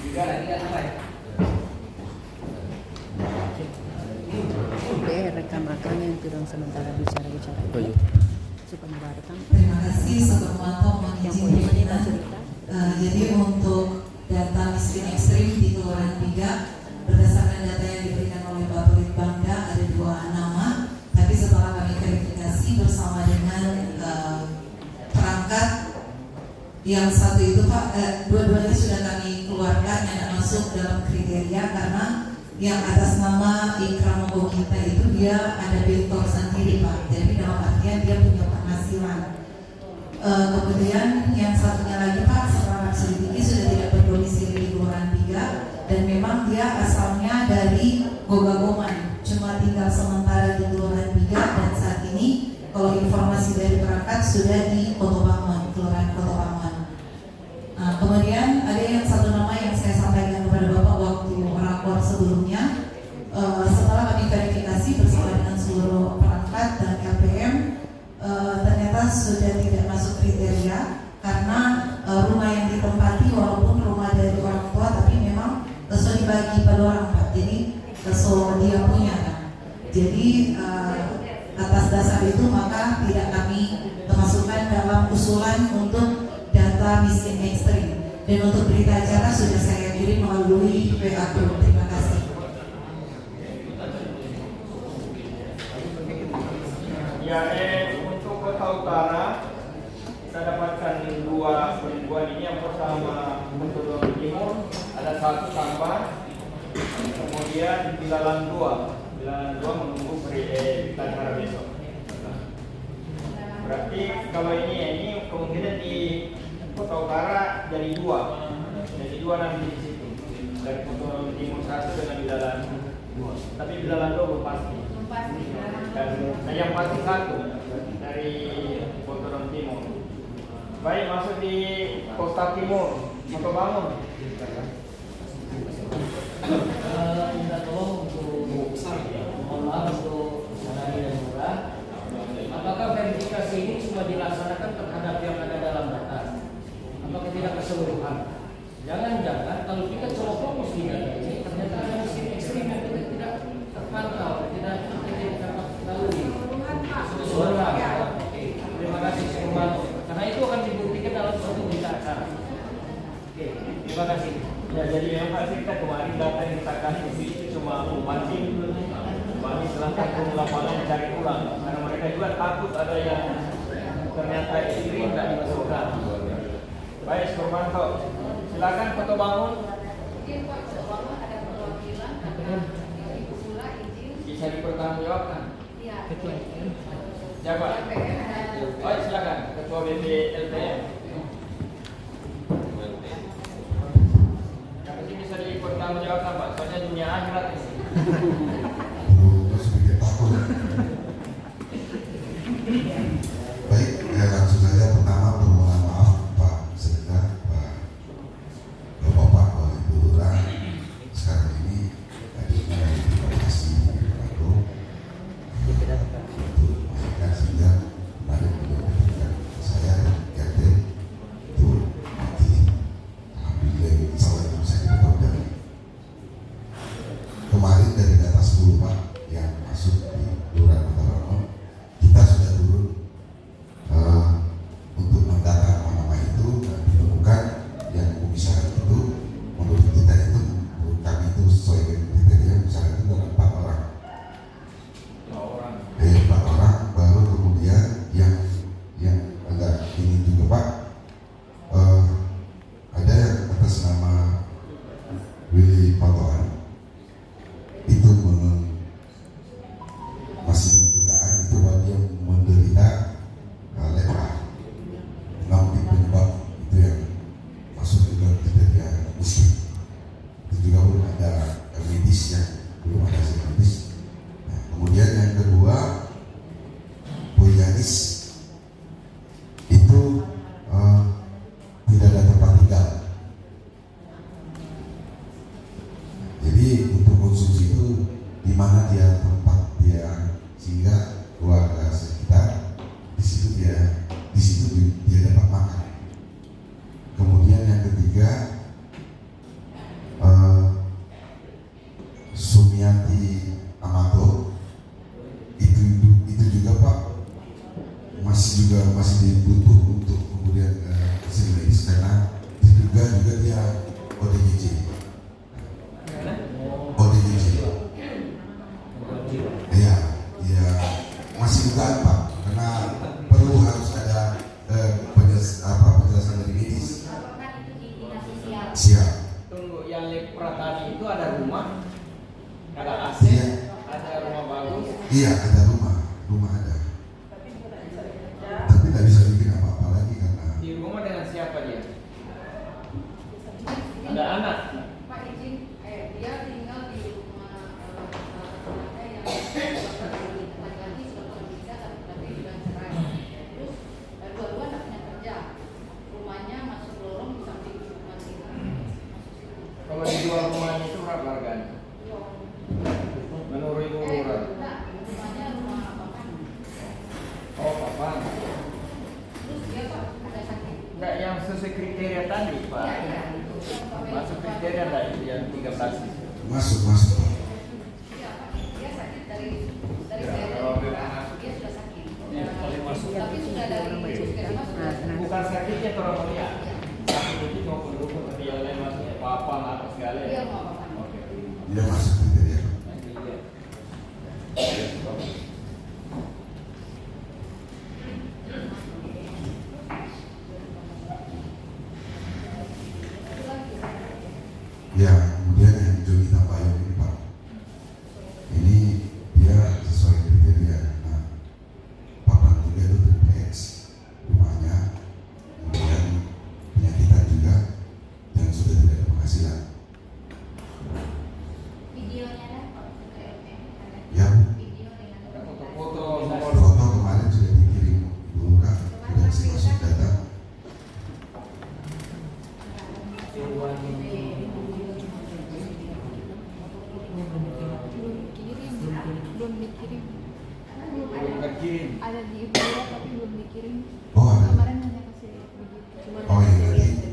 Tiga apa ya? rekam akan yang turun sementara bicara-bicara itu supaya membaharkan. Terima kasih Sobat Pemantau mengizinkan. Jadi untuk data miskin ekstrim di Kelurahan 3 berdasarkan data yang diberikan oleh Bapak Litbangda ada 2 nama, tapi setelah kami verifikasi bersama dengan perangkat yang satu itu Pak, dua-duanya sudah kami keluarkan yang masuk dalam kriteria karena yang atas nama Ikram Mogokita itu dia ada bentor sendiri Pak, jadi dalam artian dia punya penghasilan. Kemudian yang satunya lagi Pak, setelah selidiki sudah tidak berdomisili di Kelurahan 3 dan memang dia asalnya dari Gogagoman, cuma tinggal sementara di Kelurahan 3 dan saat ini kalau informasi dari perangkat sudah di Kotobangun, Kelurahan Kotobangun. Kemudian ada yang satu nama yang saya sampaikan kepada Bapak waktu rakor sebelumnya, setelah kami verifikasi bersama dengan seluruh perangkat dan LPM, ternyata sudah tidak masuk kriteria karena rumah yang ditempati walaupun rumah dari orang tua tapi memang sudah dibagi pada orang Pak, jadi dia punya kan. Jadi atas dasar itu maka tidak kami termasukkan dalam usulan untuk data miskin ekstrim. Dan untuk berita acara sudah saya kirim melalui WA Group. Terima kasih. Ya, untuk Kota Utara kita dapatkan 2 penyembuhan ini. Yang pertama untuk Timur ada 1 tambah, kemudian Bilalan 2 menunggu berita acara besok. Berarti kalau ini kemungkinan di Kota Utara jadi 2 nanti di situ, dari Kota Timur 1 dengan Bilalan 2. Tapi Bilalan 2 belum pasti. Dan yang pasti 1 dari Kota Timur. Baik, masuk di Kota Timur, Kotobangun. Minta tolong untuk mohon maaf untuk Sanadi dan Murah. Apakah verifikasi ini cuma dilaksanakan terhadap yang ada dalam data? apakah tidak keseluruhan? Jangan-jangan kalau kita coba fokus di data ini ternyata ada mesin ekstrim yang kita tidak terpantau, tidak ketahui. Keseluruhan. Oke, terima kasih Sumarno. Karena itu akan dibuktikan dalam suatu berita acara. Oke, terima kasih. Ya, jadi yang pasti kita kemarin data yang kita kasih itu cuma memancing kami silahkan ke lapangan mencari ulang karena mereka juga takut ada yang ternyata ekstrim tidak dimasukkan. Baik, Sumarno, silakan foto bangun. Bisa dipertanggungjawabkan. Jabat. Baik, silakan Ketua BP LPM. Yang penting bisa dipertanggungjawabkan Pak, soalnya dunia akhirat ini. Baik, langsung saja. Pertama permohonan maaf Pak Sekda, Bapak, Ibu Lurah. Sekarang ini hadirnya dari lokasi Manado untuk mereka sehingga kemarin menyampaikan saya RT itu nanti alhamdulillah insya Allah itu bisa kita dari kemarin dari data 10 Pak yang masuk di Kelurahan Kota Bangun, kita sudah turun untuk mendata nama-nama itu dan ditemukan yang misalnya itu menurut kita itu kami itu sesuai dengan kriteria misalnya itu ada 4 orang. 4 orang baru kemudian yang agak ini juga Pak ada yang atas nama Willy Patoan itu masih dugaan itu bahwa dia menderita lepra. Namun penyebab itu yang masuk juga kriteria miskin. Itu juga belum ada medis yang belum ada hasil medis. Nah, kemudian yang kedua Boyanis itu tidak ada tempat tinggal. Jadi untuk konsumsi itu di mana dia tempat dia sehingga keluarga sekitar di situ dia dapat makan. Kemudian yang ketiga Sumiati Amato itu juga Pak masih dibutuh untuk kemudian hasil medis karena diduga juga dia ODGJ. Ya masih dugaan Pak, karena perlu harus ada penjelasan dari medis. Siap. Tunggu, yang lepra tadi itu ada rumah, ada AC, ada rumah bagus. Iya, ada rumah ada. Tapi tidak bisa bikin apa-apa lagi karena Di rumah dengan siapa dia? Ada anak. Pak izin, dia tinggal di rumah yang laki-laki sudah menikah tapi sudah cerai. Terus dua-dua tak punya kerja. Rumahnya masuk lorong di samping rumah kita. Kalau dijual rumahnya itu berapa harganya? Menurut Ibu Lurah? Rumahnya rumah papan. Oh, papan. Terus dia Pak ada sakit. Enggak yang sesuai kriteria tadi Pak. Iya. Masuk kriteria enggak itu yang 13 itu? masuk. Dia sakit dari saya dia sudah sakit. Tapi sudah dari puskesmas Bukan sakitnya orang melihat. Sakit itu maupun dukun tapi yang lain maksudnya apa atau segala. Iya, apa. Dia masuk kriteria. Ya, kemudian yang Joni Tabayong ini Pak, ini dia sesuai kriteria. Nah, papan juga itu triplex rumahnya, kemudian penyakitan juga, dan sudah tidak ada penghasilan. Videonya ada Ya, foto kemarin sudah dikirim Ibu Lurah, sudah bisa masuk data. Belum dikirim. Kirim. Ada di Ibu tapi belum dikirim. Oh, ada. Kemarin hanya kasih begitu. Cuma Oh iya,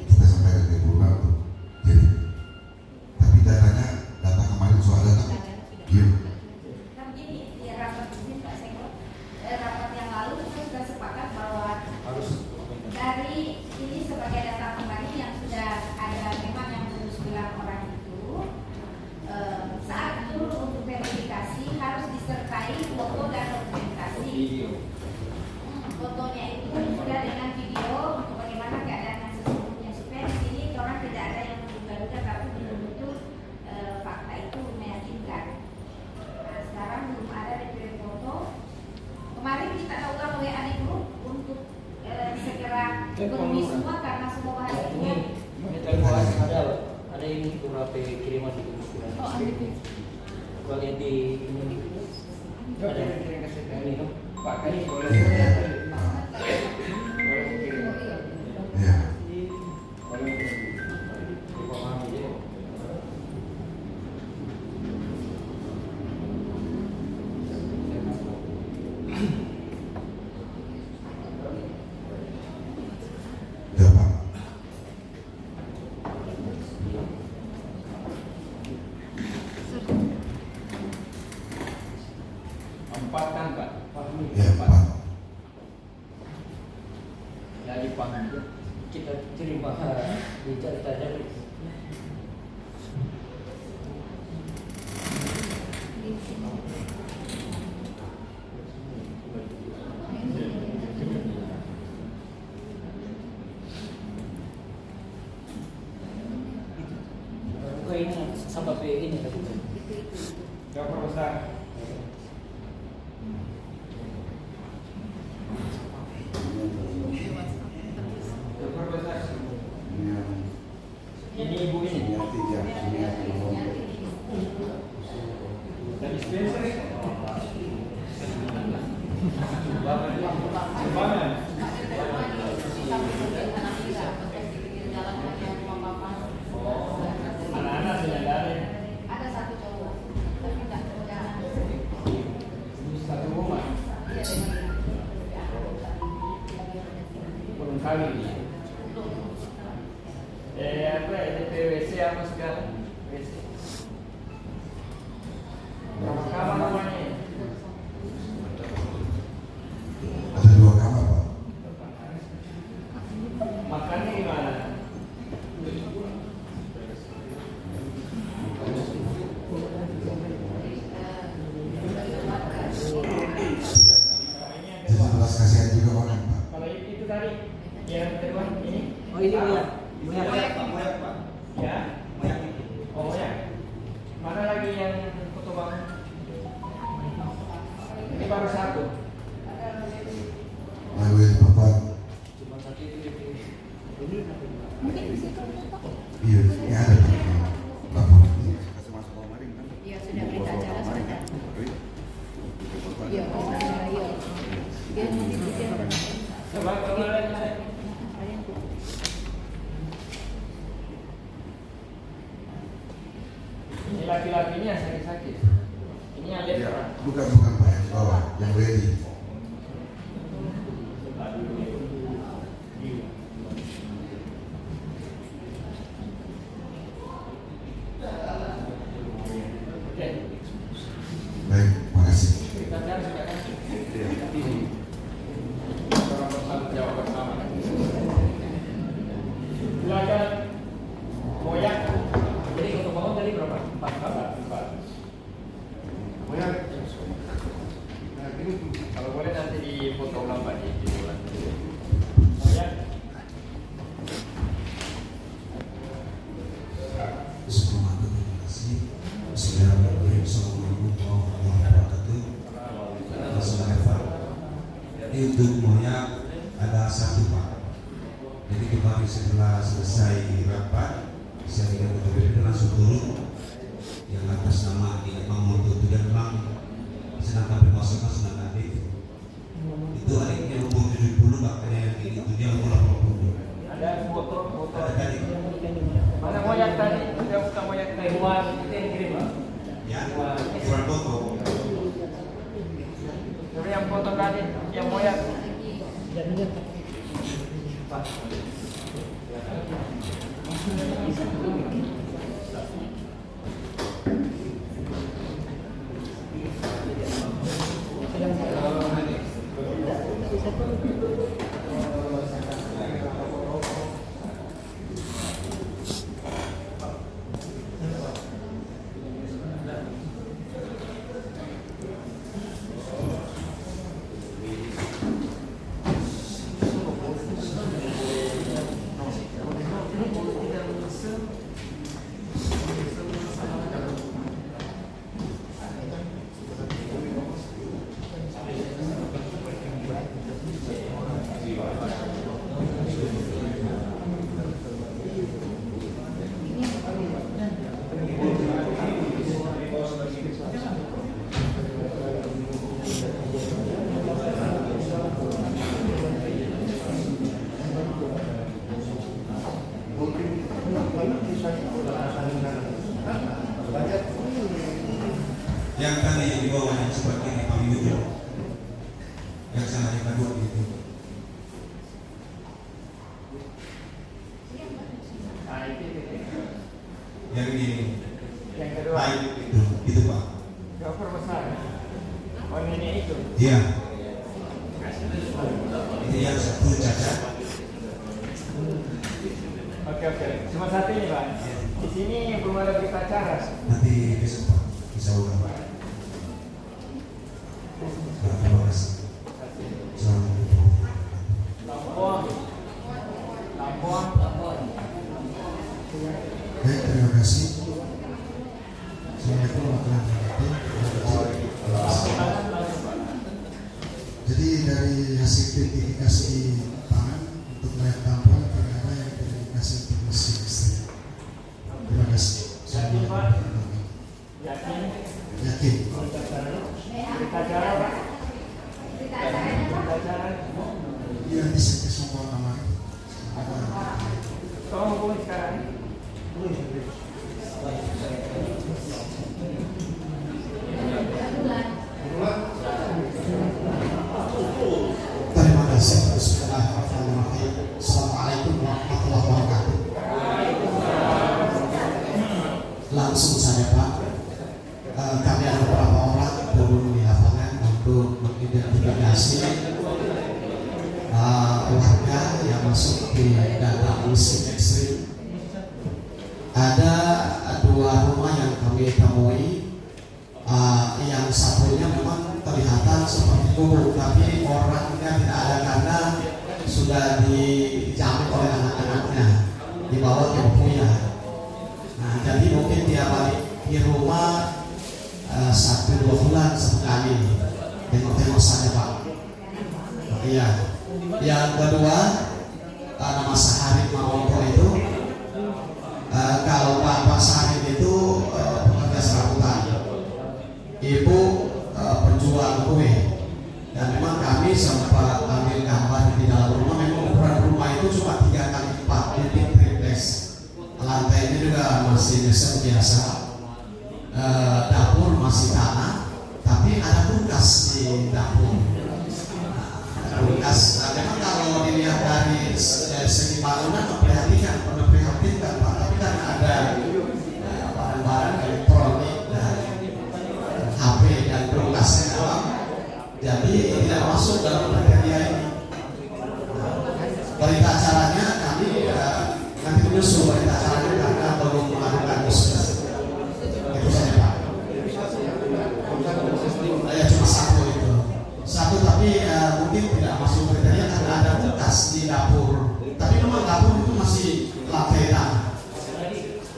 Kalau lihat di ini ada ini tuh Pak Kadi boleh empat kan Pak? Ya, Pak. Jadi Pak kita terima bicara tadi. Ini sampai ini tadi. Dokter besar. Ini ibu ini. Dan dispenser. Mana? Anak-anak sudah dari. Ada satu cowok, tapi tidak kerja. Satu rumah. Belum kali. Apa ini PWC apa sekarang? WC. Kamar namanya. Ada 2 kamar, Pak. Makannya gimana? Jadi belas kasihan juga orang, Pak. Kalau itu tadi yang kedua ini. Oh ini ya. Moyak Pak. Ya. Oh moyak. Mana lagi yang foto bang? Ini baru satu. Lalu yang Bapak. Cuma satu itu Mungkin di situ. Iya, ini ada Bapak. Iya sudah berita acara sudah. Iya, iya. Dia Coba lihat. Ini laki-lakinya sakit-sakit. Ini yang lihat. Ya, bukan Pak yang bawah, yang ready. Baik, makasih. Silakan moyak. Jadi untuk bangun tadi berapa? 4 kamar. Moyak. Kalau boleh nanti di foto ulang Pak di bulan. Moyak. Jadi untuk moyak ada 1 Pak. Jadi kemarin setelah selesai rapat, saya dengan Ketua BPD langsung turun yang atas nama Imam Moto itu dan memang sedang kami masukkan sedang adik. Itu adiknya umur 70 makanya yang itu dia umur 80. Ada foto. Ada tadi. Mana moyak tadi? Sudah buka moyak tadi. Luar itu yang kirim Pak. Ya, kurang foto. Jadi yang foto tadi, yang moyak. Pak. Yang tadi di bawah yang sebelah kiri paling ujung. Yang sana yang kedua gitu. Yang ini. Yang kedua. Itu Pak. Dapur besar. Oh ini itu. Iya. Ini yang satu cacat. Oke. Cuma satu ini Pak. Di sini belum ada berita acara. Nanti besok Pak bisa ulang. Terima kasih. Lampung. Baik, terima kasih. Assalamualaikum warahmatullahi wabarakatuh. Jadi dari hasil verifikasi pangan untuk layak tampung ternyata yang verifikasi untuk mesin listrik. Terima kasih. Yakin Pak? Yakin? Yakin. Berita acara Pak? Berita acara? Iya, nanti saya ke semua kamar. Tolong hubungi sekarang. Terima kasih. Bismillahirrahmanirrahim. Assalamualaikum warahmatullahi wabarakatuh. Langsung saja Pak. Kami ada beberapa orang turun di lapangan untuk mengidentifikasi warga yang masuk di data miskin ekstrim. Ada 2 rumah yang kami temui. Yang satunya memang kelihatan seperti kubur, tapi orangnya tidak ada karena sudah dijamin oleh anak-anaknya dibawa ke Buya. Nah, jadi mungkin dia balik di rumah 1-2 bulan sekali. Tengok-tengok saja Pak. Iya. Yang kedua nama Sahari Mawongko itu kalau Pak Sahari itu pekerja serabutan, ibu penjual kue, dan memang kami sempat ambil gambar di dalam rumah. Memang ukuran rumah itu cuma 3x4 titik triplex, lantainya juga masih biasa, dapur masih tanah, tapi ada kulkas di dapur. Kulkas, memang kalau dilihat dari segi bangunan memprihatinkan Pak, tapi kan ada barang-barang elektronik dan HP dan kulkasnya dalam, jadi tidak masuk dalam kriteria ini. Berita acaranya kami nanti menyusul berita acaranya karena belum melakukan diskusi. Itu saja Pak. Ya cuma satu tapi mungkin tidak masuk kriteria karena ada kulkas di dapur. Tapi memang dapur itu masih lantai tanah.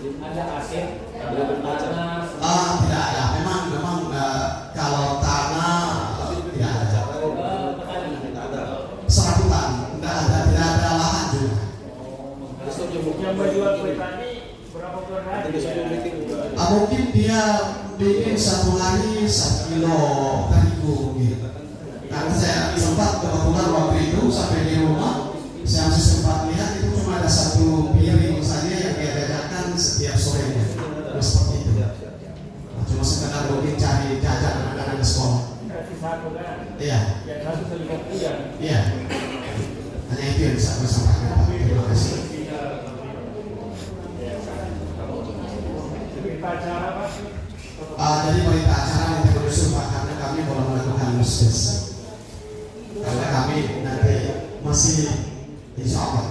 Ada AC, ada tanah. Tidak ada. Memang kalau tanah tidak ada. Serabutan tidak ada lahan juga. Yang berjual kue tadi berapa per hari? Mungkin dia bikin 1 hari 1 kilo terigu gitu. Karena saya sempat kebetulan waktu itu sampai di rumah, saya masih sempat lihat itu cuma ada 1 piring saja yang dia jajakan setiap sorenya. Seperti itu. Cuma sekedar mungkin cari jajan anak-anak di sekolah. Iya. Yang satu selikat juga. Iya. Hanya itu yang bisa saya sampaikan Pak. Terima kasih. Berita acara Pak? Jadi berita acara yang terus Pak, karena kami belum melakukan musdes. Karena kami nanti masih insya Allah.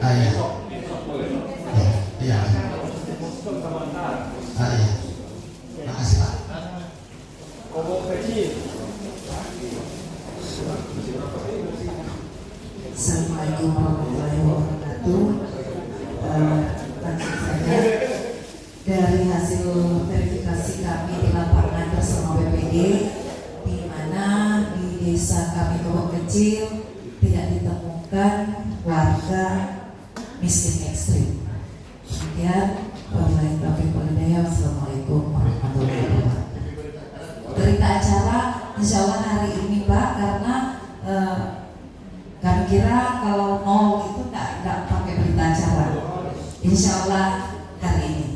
Iya. Iya. Iya. Terima kasih Pak. Kobok kecil. Assalamualaikum warahmatullahi wabarakatuh. Langsung saja dari hasil verifikasi kami di lapangan bersama BPD, di mana di desa kami Kobok Kecil tidak ditemukan warga miskin ekstrim. Demikian, wabillahi taufiq wal hidayah. Wassalamualaikum warahmatullahi wabarakatuh. Berita acara insya Allah hari ini Pak, karena kami kira kalau mau itu nggak pakai berita acara. Insya Allah hari ini.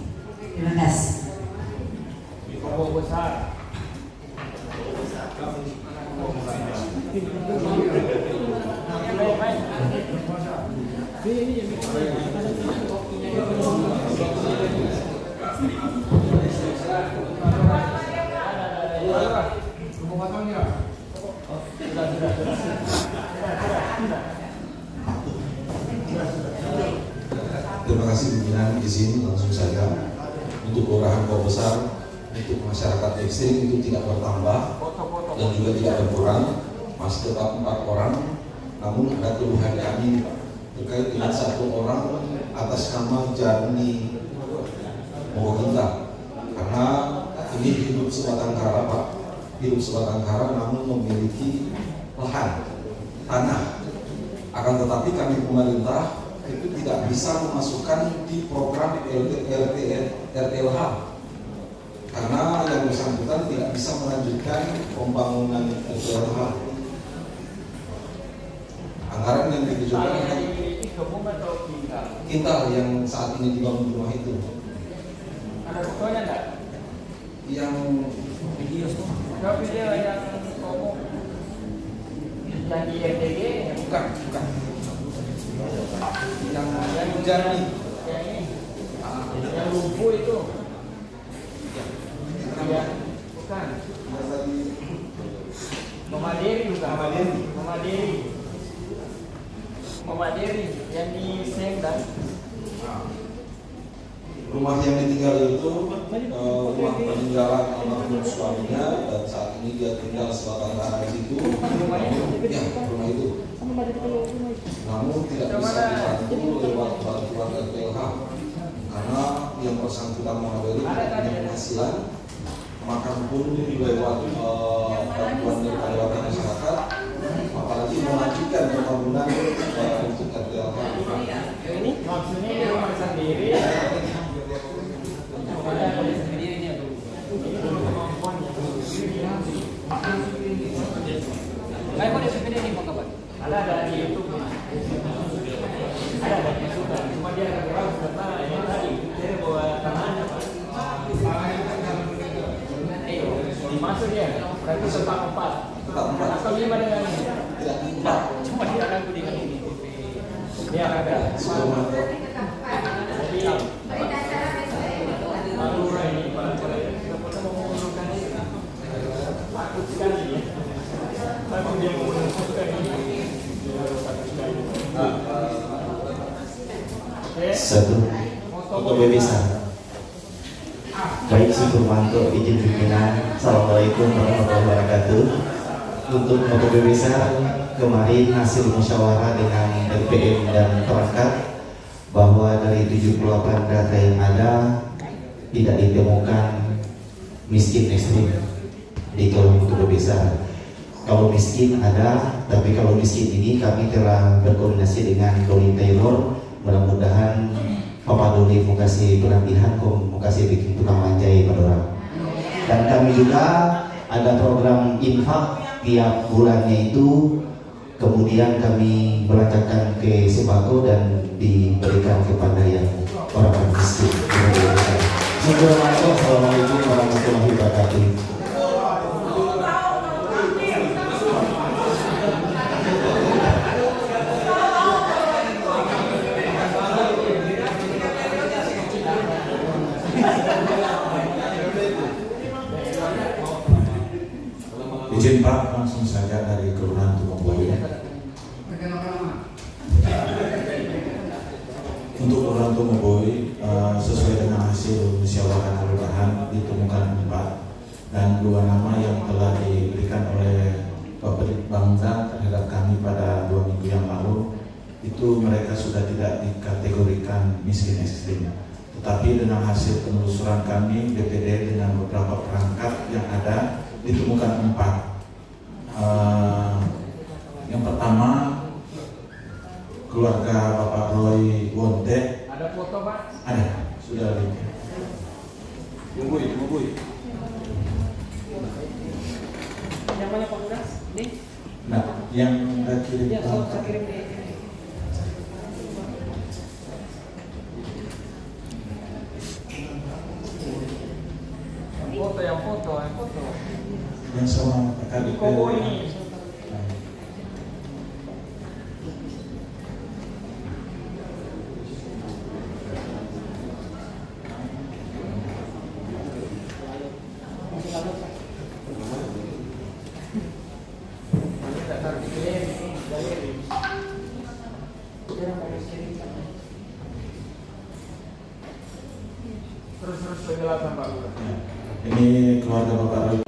Terima kasih pimpinan, izin langsung saja untuk kelurahan Bau Besar untuk masyarakat ekstrim itu tidak bertambah dan juga tidak berkurang, masih tetap 4 orang. Namun ada keluhan kami terkait dengan 1 orang atas nama Jarni Mogoginta, karena ini hidup sebatang kara Pak, hidup sebatang kara namun memiliki lahan tanah. Akan tetapi kami pemerintah itu tidak bisa memasukkan di program RTLH karena yang bersangkutan tidak bisa melanjutkan pembangunan RTLH. Anggaran yang ditujukan kintal yang saat ini dibangun rumah itu. Ada fotonya enggak? Yang video yang ngomong yang di RTG bukan yang Jarni yang lumpuh itu ya bukan Memaderi bukan Memaderi yang di Sengdan. rumah yang ditinggal itu rumah peninggalan almarhum suaminya dan saat ini dia tinggal sebatang kara di situ. Ya, rumah itu. Namun tidak bisa dibantu lewat bantuan RTLH karena yang bersangkutan Momaderi tidak punya penghasilan, makan pun lewat bantuan dari warga masyarakat, apalagi melanjutkan pembangunan untuk RTLH. Ini maksudnya di rumah sendiri. Ada di YouTube. Ada di YouTube. Cuma dia kurang karena ini tadi dia bawa tanahnya Pak. Masuk dia. Berarti tetap 4. Atau 5 dengan ini. Tidak. Cuma dia ragu dengan ini. Dia ada. Jadi Alura ini Pak. Kita mau mengundurkan ini. Takut sekali ya. Takut dia mengundurkan ini. Satu untuk bisa. Baik, Sukurmanto, izin pimpinan. Assalamualaikum warahmatullahi wabarakatuh. Untuk Bapak bisa kemarin hasil musyawarah dengan DPM dan perangkat bahwa dari 78 data yang ada tidak ditemukan miskin ekstrim di kelompok desa. Kalau miskin ada, tapi kalau miskin ini kami telah berkoordinasi dengan Doni Taylor. Mudah-mudahan Bapak Doni mau kasih penampihan, mau kasih bikin tukang manjai pada orang. Dan kami juga ada program infak tiap bulannya itu, kemudian kami belanjakan ke sembako dan diberikan kepada yang orang miskin. Assalamualaikum warahmatullahi wabarakatuh. Izin Pak, langsung saja dari Kelurahan Tumongboyo. Untuk Kelurahan Tumongboyo sesuai dengan hasil musyawarah kelurahan ditemukan 4 dan 2 nama yang telah diberikan oleh Bapak Bangda terhadap kami pada 2 minggu yang lalu itu mereka sudah tidak dikategorikan miskin ekstrim. Tetapi dengan hasil penelusuran kami BPD dengan beberapa perangkat yang ada ditemukan 4. Yang pertama keluarga Bapak Roy Wonte. Ada foto Pak? Ada, sudah ada. Tunggu. Yang mana Pak Udas? Ini? Nah, yang kirim. Ya, saya kirim di ini. Yang foto. Yang sama KDP. Kobo ini. Terus penjelasan Pak. Ini keluarga Bapak Roy